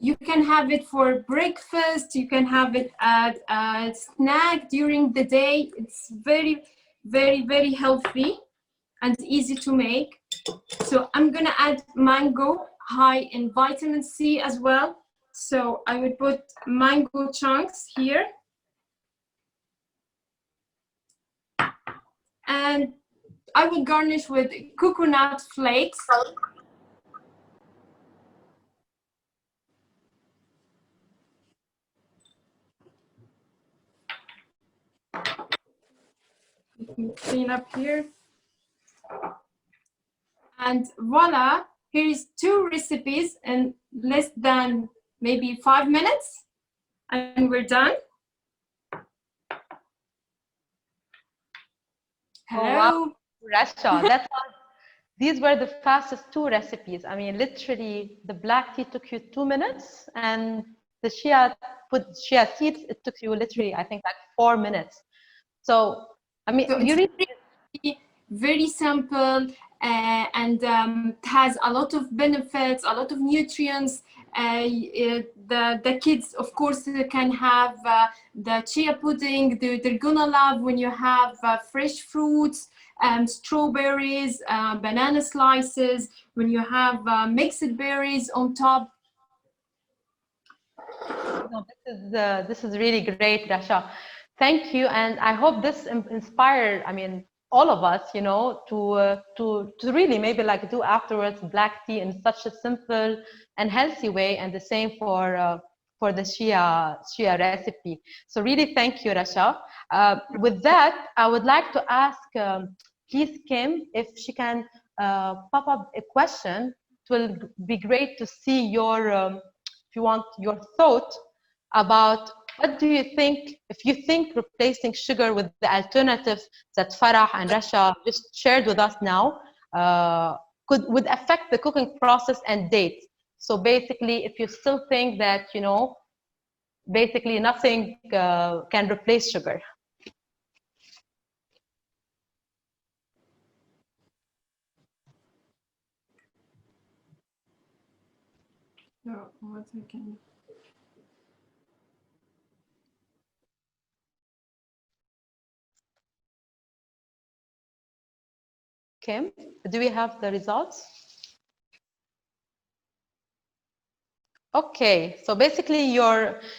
You can have it for breakfast. You can have it at a snack during the day. It's very, very, very healthy and easy to make. So I'm gonna add mango, high in vitamin C as well. So I will put mango chunks here. And I will garnish with coconut flakes. Clean up here. And voila, here is 2 recipes in less than maybe 5 minutes, and we're done. Hello. Oh, wow. Rasha, that's all. These were the fastest 2 recipes. I mean, literally, the black tea took you 2 minutes, and the chia seeds, it took you literally, I think, like 4 minutes. So, I mean, So you really very simple, and has a lot of benefits, a lot of nutrients. The kids, of course, can have the chia pudding. They're gonna love when you have fresh fruits, strawberries, banana slices, when you have mixed berries on top. No, this is really great, Rasha. Thank you, and I hope this inspired. I mean, all of us, you know, to really maybe like do afterwards black tea in such a simple and healthy way, and the same for the chia recipe. So really, thank you, Rasha. With that, I would like to ask, please, Kim, if she can pop up a question. It will be great to see your, if you want, your thought about what do you think, if you think replacing sugar with the alternatives that Farah and Rasha just shared with us now would affect the cooking process and dates. So basically, if you still think that, you know, basically nothing can replace sugar. No, 1 second. Kim, do we have the results? Okay, so basically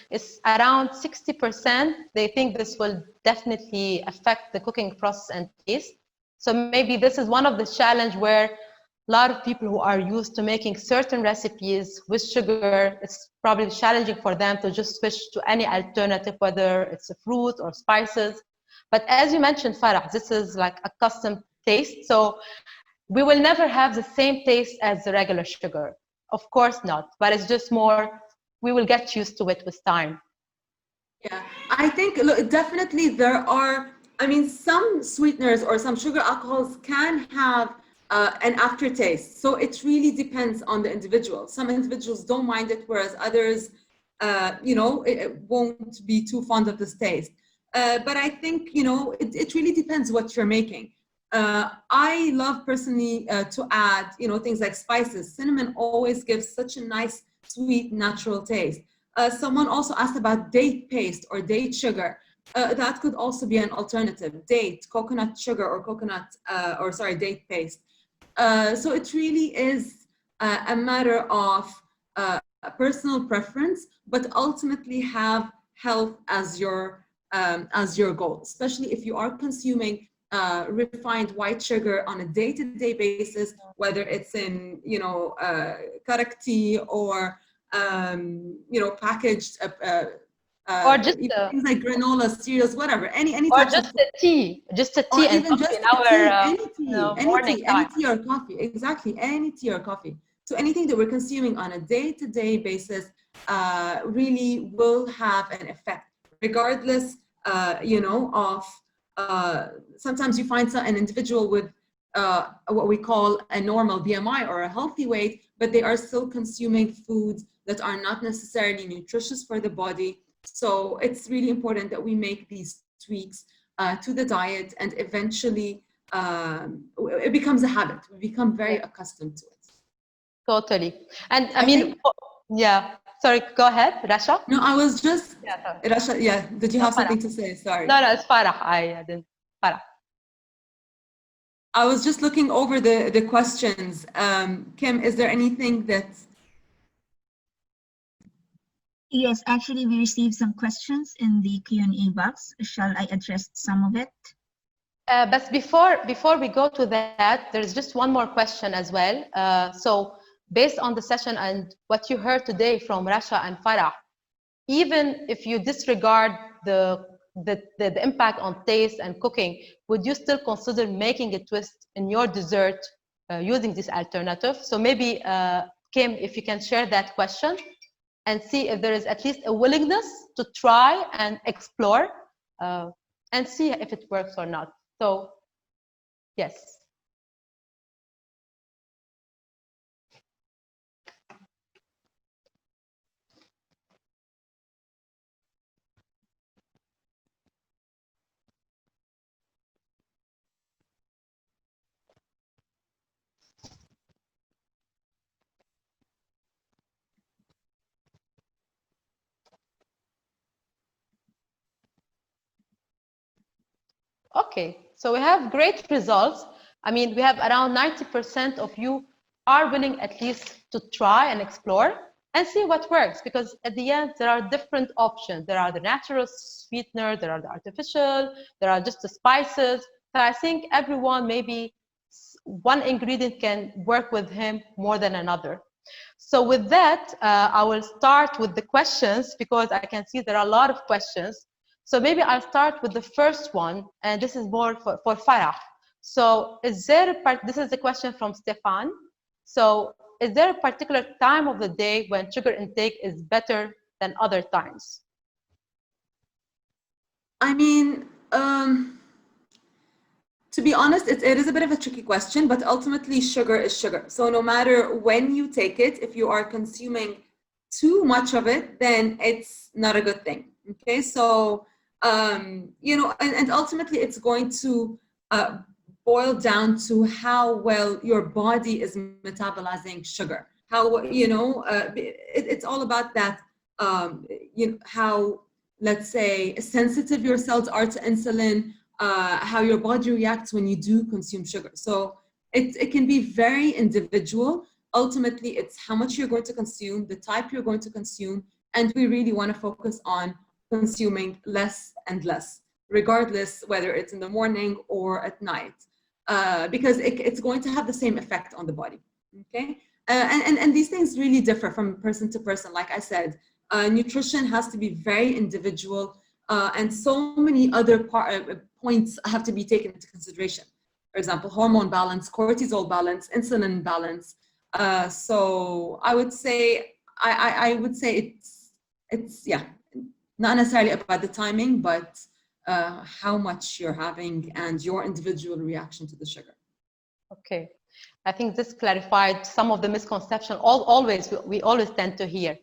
it's around 60%. They think this will definitely affect the cooking process and taste. So maybe this is one of the challenge where a lot of people who are used to making certain recipes with sugar, it's probably challenging for them to just switch to any alternative, whether it's a fruit or spices. But as you mentioned, Farah, this is like a custom taste. So we will never have the same taste as the regular sugar. Of course not, but it's just more, we will get used to it with time. Yeah, I think look, definitely there are, I mean, some sweeteners or some sugar alcohols can have an aftertaste. So it really depends on the individual. Some individuals don't mind it, whereas others, you know, it won't be too fond of this taste. But I think, you know, it really depends what you're making. I love personally to add, you know, things like spices. Cinnamon always gives such a nice, sweet, natural taste. Someone also asked about date paste or date sugar. That could also be an alternative. Date, coconut sugar, or date paste. So it really is a matter of a personal preference, but ultimately have health as your goal, especially if you are consuming refined white sugar on a day-to-day basis, whether it's in, you know, karak tea or you know, packaged or just things like granola, cereals, whatever, any or types just of, a tea, just a or tea and even coffee just in a our tea, any tea, morning any time. tea or coffee, exactly, any tea or coffee. So anything that we're consuming on a day-to-day basis really will have an effect, regardless, you know, of sometimes you find an individual with what we call a normal BMI or a healthy weight, but they are still consuming foods that are not necessarily nutritious for the body. So it's really important that we make these tweaks to the diet, and eventually it becomes a habit. We become very accustomed to it. Totally. And I mean, yeah, sorry, go ahead, Rasha. No, I was just, Yeah, Rasha, yeah, did you have something to say? Sorry. No, it's Farah. I didn't. Farah. I was just looking over the questions. Kim, is there anything that... Yes, actually, we received some questions in the Q&A box. Shall I address some of it? But before we go to that, there's just one more question as well. So based on the session and what you heard today from Rasha and Farah, even if you disregard the impact on taste and cooking, would you still consider making a twist in your dessert using this alternative? So maybe Kim, if you can share that question and see if there is at least a willingness to try and explore and see if it works or not. So yes. Okay, so we have great results. I mean, we have around 90% of you are willing at least to try and explore and see what works, because at the end, there are different options. There are the natural sweetener, there are the artificial, there are just the spices. So I think everyone, maybe one ingredient can work with him more than another. So with that, I will start with the questions, because I can see there are a lot of questions. So maybe I'll start with the first one, and this is more for Farah. So is there a part, this is a question from Stefan. So is there a particular time of the day when sugar intake is better than other times? I mean, to be honest, it is a bit of a tricky question, but ultimately sugar is sugar. So no matter when you take it, if you are consuming too much of it, then it's not a good thing. Okay, so you know, and ultimately it's going to boil down to how well your body is metabolizing sugar. How, you know, it's all about that, you know, how, let's say, sensitive your cells are to insulin, how your body reacts when you do consume sugar. So it can be very individual. Ultimately, it's how much you're going to consume, the type you're going to consume, and we really want to focus on consuming less and less, regardless whether it's in the morning or at night, because it's going to have the same effect on the body, okay? And these things really differ from person to person. Like I said, nutrition has to be very individual, and so many other points have to be taken into consideration. For example, hormone balance, cortisol balance, insulin balance. So I would say, I would say it's yeah, not necessarily about the timing, but how much you're having and your individual reaction to the sugar. Okay, I think this clarified some of the misconception we always tend to hear.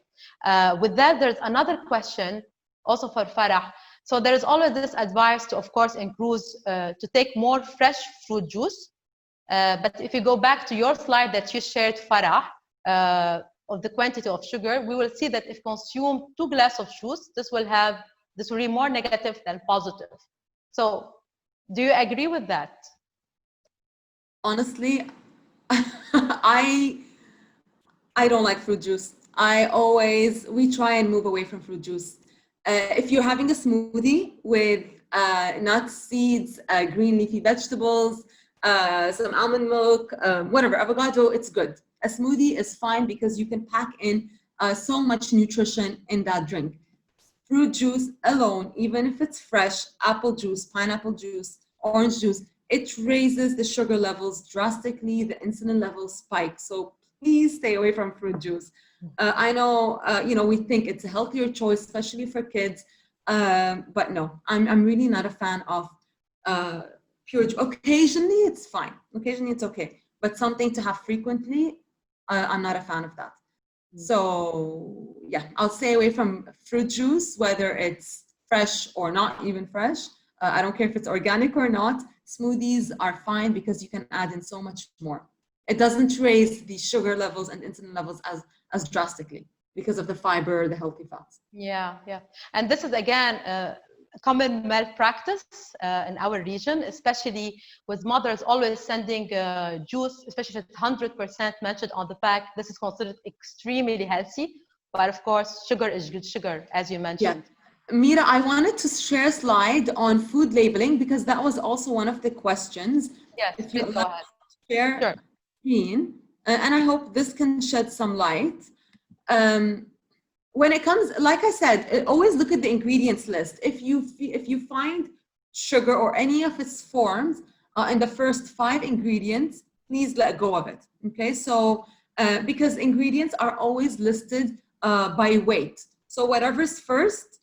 With that, there's another question also for Farah. So there is always this advice to, of course, to take more fresh fruit juice. But if you go back to your slide that you shared, Farah, of the quantity of sugar, we will see that if consumed 2 glasses of juice, this will be more negative than positive. So do you agree with that? Honestly, I don't like fruit juice. We try and move away from fruit juice. If you're having a smoothie with nuts, seeds, green leafy vegetables, some almond milk, whatever, avocado, it's good. A smoothie is fine because you can pack in so much nutrition in that drink. Fruit juice alone, even if it's fresh, apple juice, pineapple juice, orange juice, it raises the sugar levels drastically, the insulin levels spike. So please stay away from fruit juice. I know, you know, we think it's a healthier choice, especially for kids, but no, I'm really not a fan of pure juice. Occasionally, it's fine. Occasionally, it's okay. But something to have frequently, I'm not a fan of that. So yeah, I'll stay away from fruit juice, whether it's fresh or not even fresh. I don't care if it's organic or not. Smoothies are fine because you can add in so much more. It doesn't raise the sugar levels and insulin levels as drastically because of the fiber, the healthy fats. Yeah. And this is, again, a common malpractice in our region, especially with mothers always sending juice, especially if it's 100% mentioned on the pack. This is considered extremely healthy, but of course, sugar is good sugar, as you mentioned. Yeah. Mira, I wanted to share a slide on food labeling because that was also one of the questions. Yes, if you please go ahead. Share Sure. screen, and I hope this can shed some light. When it comes, like I said, always look at the ingredients list. If you find sugar or any of its forms in the first 5 ingredients, please let go of it. Okay, so because ingredients are always listed by weight. So whatever's first,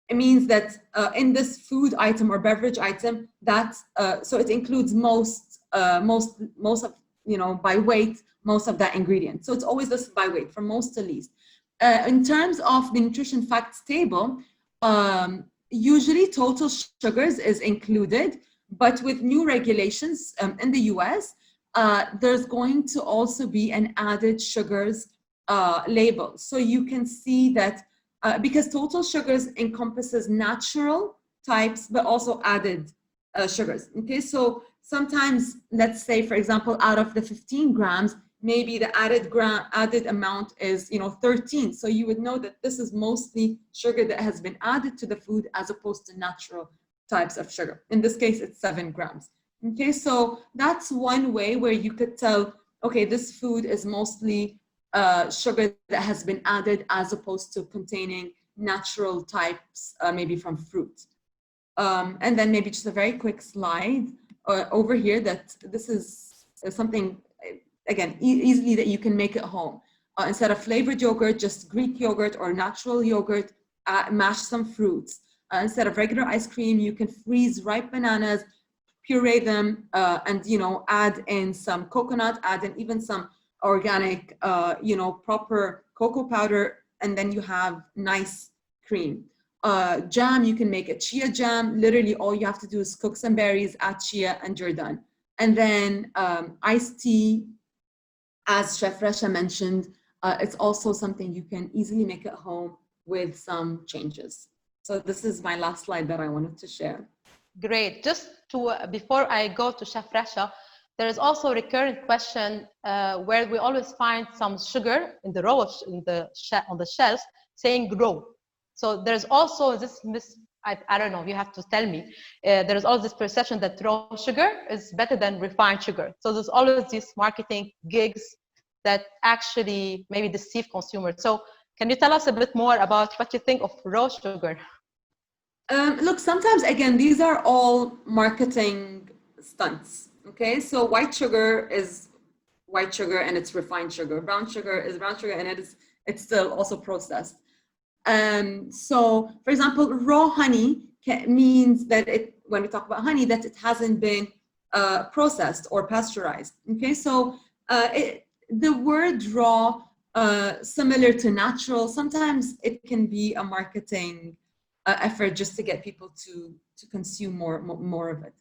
it means that in this food item or beverage item, that so it includes most of, you know, by weight, most of that ingredient. So it's always listed by weight from most to least. In terms of the nutrition facts table, usually total sugars is included, but with new regulations in the US, there's going to also be an added sugars label. So you can see that because total sugars encompasses natural types, but also added sugars. Okay, so sometimes, let's say, for example, out of the 15 grams, maybe the added amount is 13. So you would know that this is mostly sugar that has been added to the food as opposed to natural types of sugar. In this case, it's 7 grams. Okay, so that's one way where you could tell, okay, this food is mostly sugar that has been added as opposed to containing natural types, maybe from fruit. And then maybe just a very quick slide over here that this is something, again, easily that you can make at home. Instead of flavored yogurt, just Greek yogurt or natural yogurt, mash some fruits. Instead of regular ice cream, you can freeze ripe bananas, puree them, and add in some coconut, add in even some organic, proper cocoa powder, and then you have nice cream. Jam, you can make a chia jam. Literally, all you have to do is cook some berries, add chia, and you're done. And then iced tea, as Chef Rasha mentioned, it's also something you can easily make at home with some changes. So this is my last slide that I wanted to share. Great. Just to before I go to Chef Rasha, there is also a recurrent question where we always find some sugar in the row on the shelf saying raw. So there's also this I don't know, you have to tell me. There's always this perception that raw sugar is better than refined sugar. So there's always these marketing gigs that actually maybe deceive consumers. So can you tell us a bit more about what you think of raw sugar? Look, sometimes, again, these are all marketing stunts, okay? So white sugar is white sugar and it's refined sugar. Brown sugar is brown sugar and it's still also processed. So, for example, raw honey means that when we talk about honey, that it hasn't been processed or pasteurized, okay? So the word raw, similar to natural, sometimes it can be a marketing effort just to get people to consume more of it.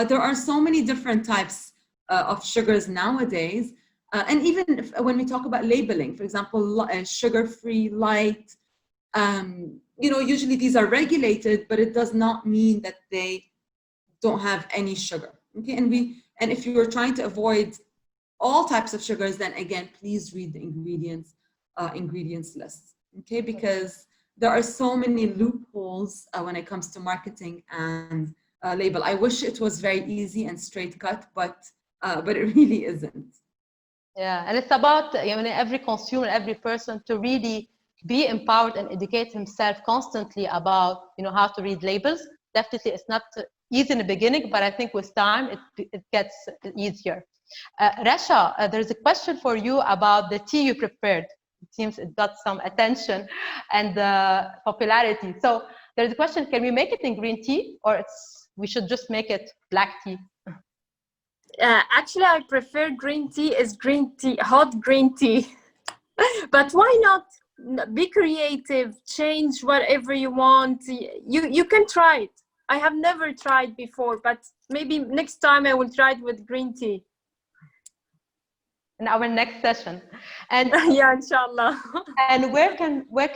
There are so many different types of sugars nowadays. And even when we talk about labeling, for example, sugar-free, light, usually these are regulated, but it does not mean that they don't have any sugar. Okay, and if you are trying to avoid all types of sugars, then again, please read the ingredients list. Okay, because there are so many loopholes when it comes to marketing and label. I wish it was very easy and straight cut, but it really isn't. Yeah, and it's about every consumer, every person to really be empowered and educate himself constantly about how to read labels. Definitely, it's not easy in the beginning, but I think with time it gets easier. Rasha, there's a question for you about the tea you prepared. It seems it got some attention and popularity. So there's a question: can we make it in green tea, or we should just make it black tea? Actually, I prefer green tea as green tea, hot green tea. But why not be creative, change whatever you want? You can try it. I have never tried before, but maybe next time I will try it with green tea. In our next session. And yeah, inshallah. And where can one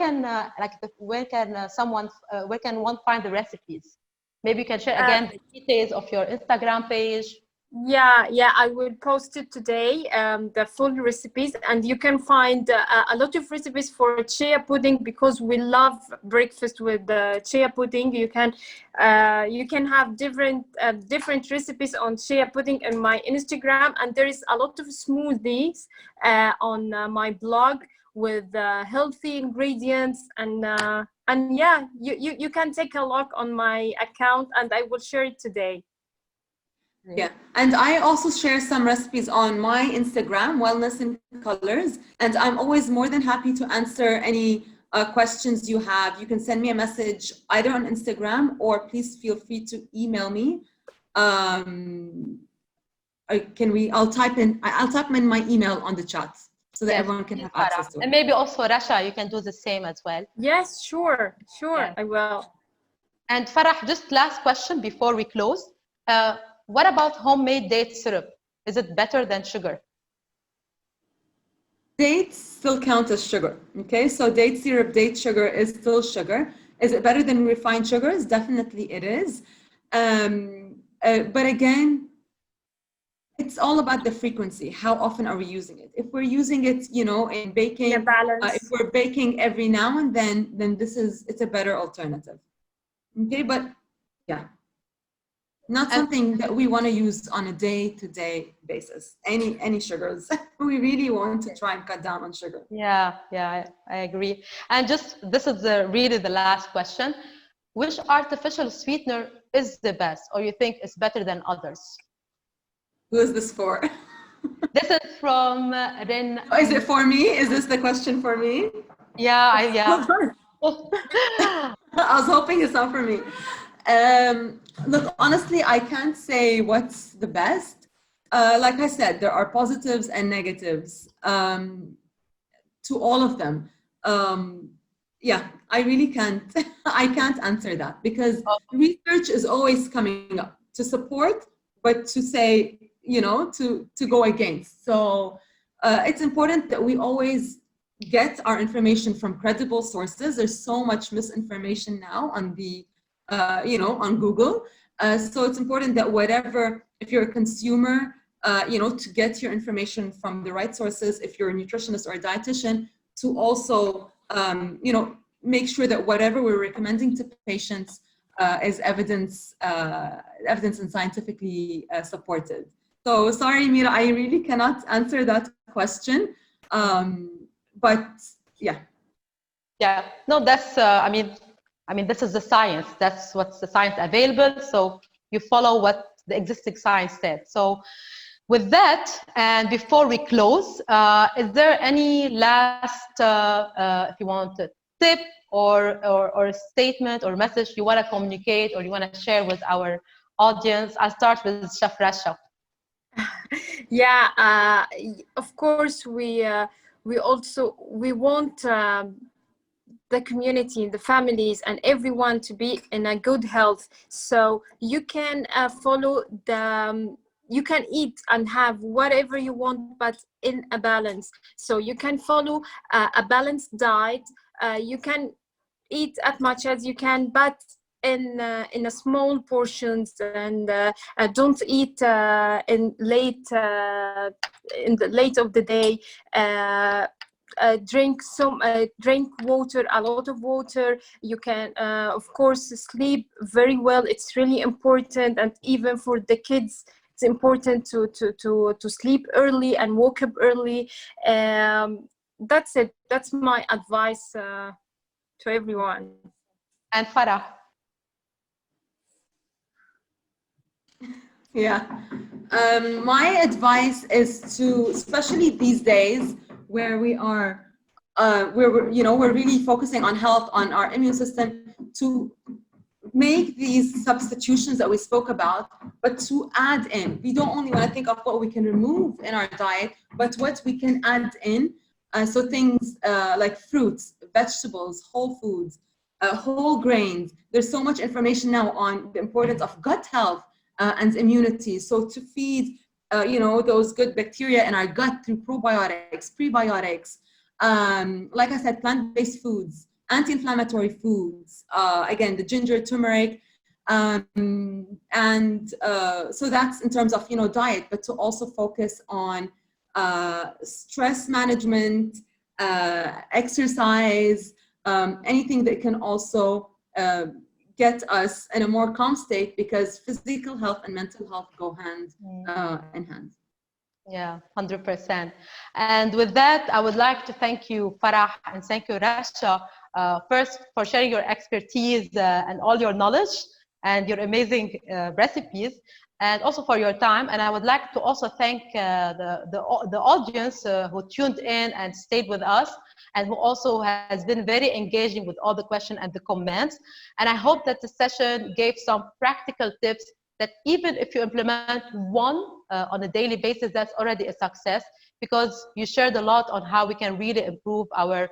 find the recipes? Maybe you can share again the details of your Instagram page. Yeah, I will post it today, the full recipes, and you can find a lot of recipes for chia pudding, because we love breakfast with chia pudding. You can have different recipes on chia pudding in my Instagram, and there is a lot of smoothies on my blog with healthy ingredients, and yeah, you can take a look on my account, and I will share it today. Yeah, and I also share some recipes on my Instagram, Wellness in Colors, and I'm always more than happy to answer any questions you have. You can send me a message either on Instagram, or please feel free to email me. I'll type in my email on the chat so that everyone can have access to it. And maybe also Rasha, you can do the same as well. Yes, sure, yeah. I will. And Farah, just last question before we close. What about homemade date syrup? Is it better than sugar? Dates still count as sugar, okay? So date syrup, date sugar is still sugar. Is it better than refined sugars? Definitely it is. But again, it's all about the frequency. How often are we using it? If we're using it, you know, in baking, Yeah, balance. if we're baking every now and then it's a better alternative. Okay, but yeah, not something that we want to use on a day-to-day basis. Any sugars. We really want to try and cut down on sugar. Yeah, I agree. And just this is really the last question. Which artificial sweetener is the best, or you think is better than others? Who is this for? This is from Ren. Oh, is it for me? Is this the question for me? Yeah, yeah. I was hoping it's not for me. Look, honestly, I can't say what's the best. Like I said, there are positives and negatives to all of them. Yeah, I really can't. I can't answer that because research is always coming up to support, but to say, you know, to go against. So it's important that we always get our information from credible sources. There's so much misinformation now on the, you know, on Google. So it's important that whatever, if you're a consumer, you know, to get your information from the right sources. If you're a nutritionist or a dietitian, to also, you know, make sure that whatever we're recommending to patients is evidence and scientifically supported. So sorry, Mira, I really cannot answer that question. But yeah. Yeah, no, that's, I mean, this is the science. That's what's the science available. So you follow what the existing science said. So with that, and before we close, is there any last, if you want, a tip or a statement or message you want to communicate or you want to share with our audience? I'll start with Chef Rasha. Yeah, of course, we want the community, the families, and everyone to be in a good health. So you can follow the. You can eat and have whatever you want, but in a balance. So you can follow a balanced diet. You can eat as much as you can, but in a small portions, and don't eat in the late of the day. Drink water, a lot of water. You can of course sleep very well. It's really important, and even for the kids, it's important to sleep early and wake up early. That's it. That's my advice to everyone. And Farah. Yeah, my advice is to, especially these days where we are, we're really focusing on health, on our immune system, to make these substitutions that we spoke about, but to add in. We don't only want to think of what we can remove in our diet, but what we can add in. So things like fruits, vegetables, whole foods, whole grains. There's so much information now on the importance of gut health and immunity. So to feed, you know, those good bacteria in our gut through probiotics, prebiotics, like I said, plant-based foods, anti-inflammatory foods, again, the ginger, turmeric, and so that's in terms of, you know, diet, but to also focus on stress management, exercise, anything that can also get us in a more calm state, because physical health and mental health go hand in hand. Yeah, 100%. And with that, I would like to thank you, Farah, and thank you, Rasha, first for sharing your expertise and all your knowledge and your amazing recipes, and also for your time. And I would like to also thank the audience who tuned in and stayed with us, and who also has been very engaging with all the questions and the comments. And I hope that the session gave some practical tips that even if you implement one on a daily basis, that's already a success, because you shared a lot on how we can really improve our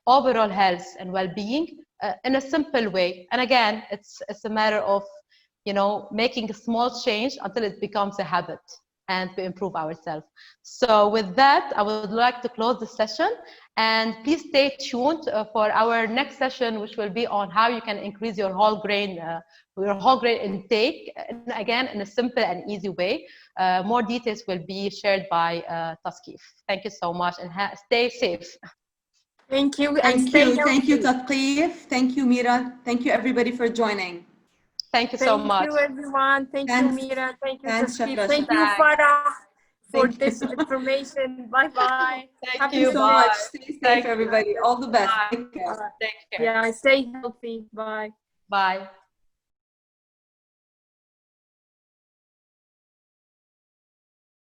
overall health and well-being in a simple way. And again, it's a matter of, you know, making a small change until it becomes a habit. and to improve ourselves. So with that, I would like to close the session, and please stay tuned for our next session, which will be on how you can increase your whole grain intake, and again, in a simple and easy way. More details will be shared by Taskif. Thank you so much, and stay safe. Thank you. Thank you, Taskif. Thank you, Mira. Thank you, everybody, for joining. Thank you so much. Thank you, everyone. Thank you, Mira. Thank you, Taskif. Shafra. Thank you, Farah, for this information. Bye-bye. Thank you so much. Stay safe, everybody. All the best. Take care. Take care. Yeah, stay healthy. Bye. Bye.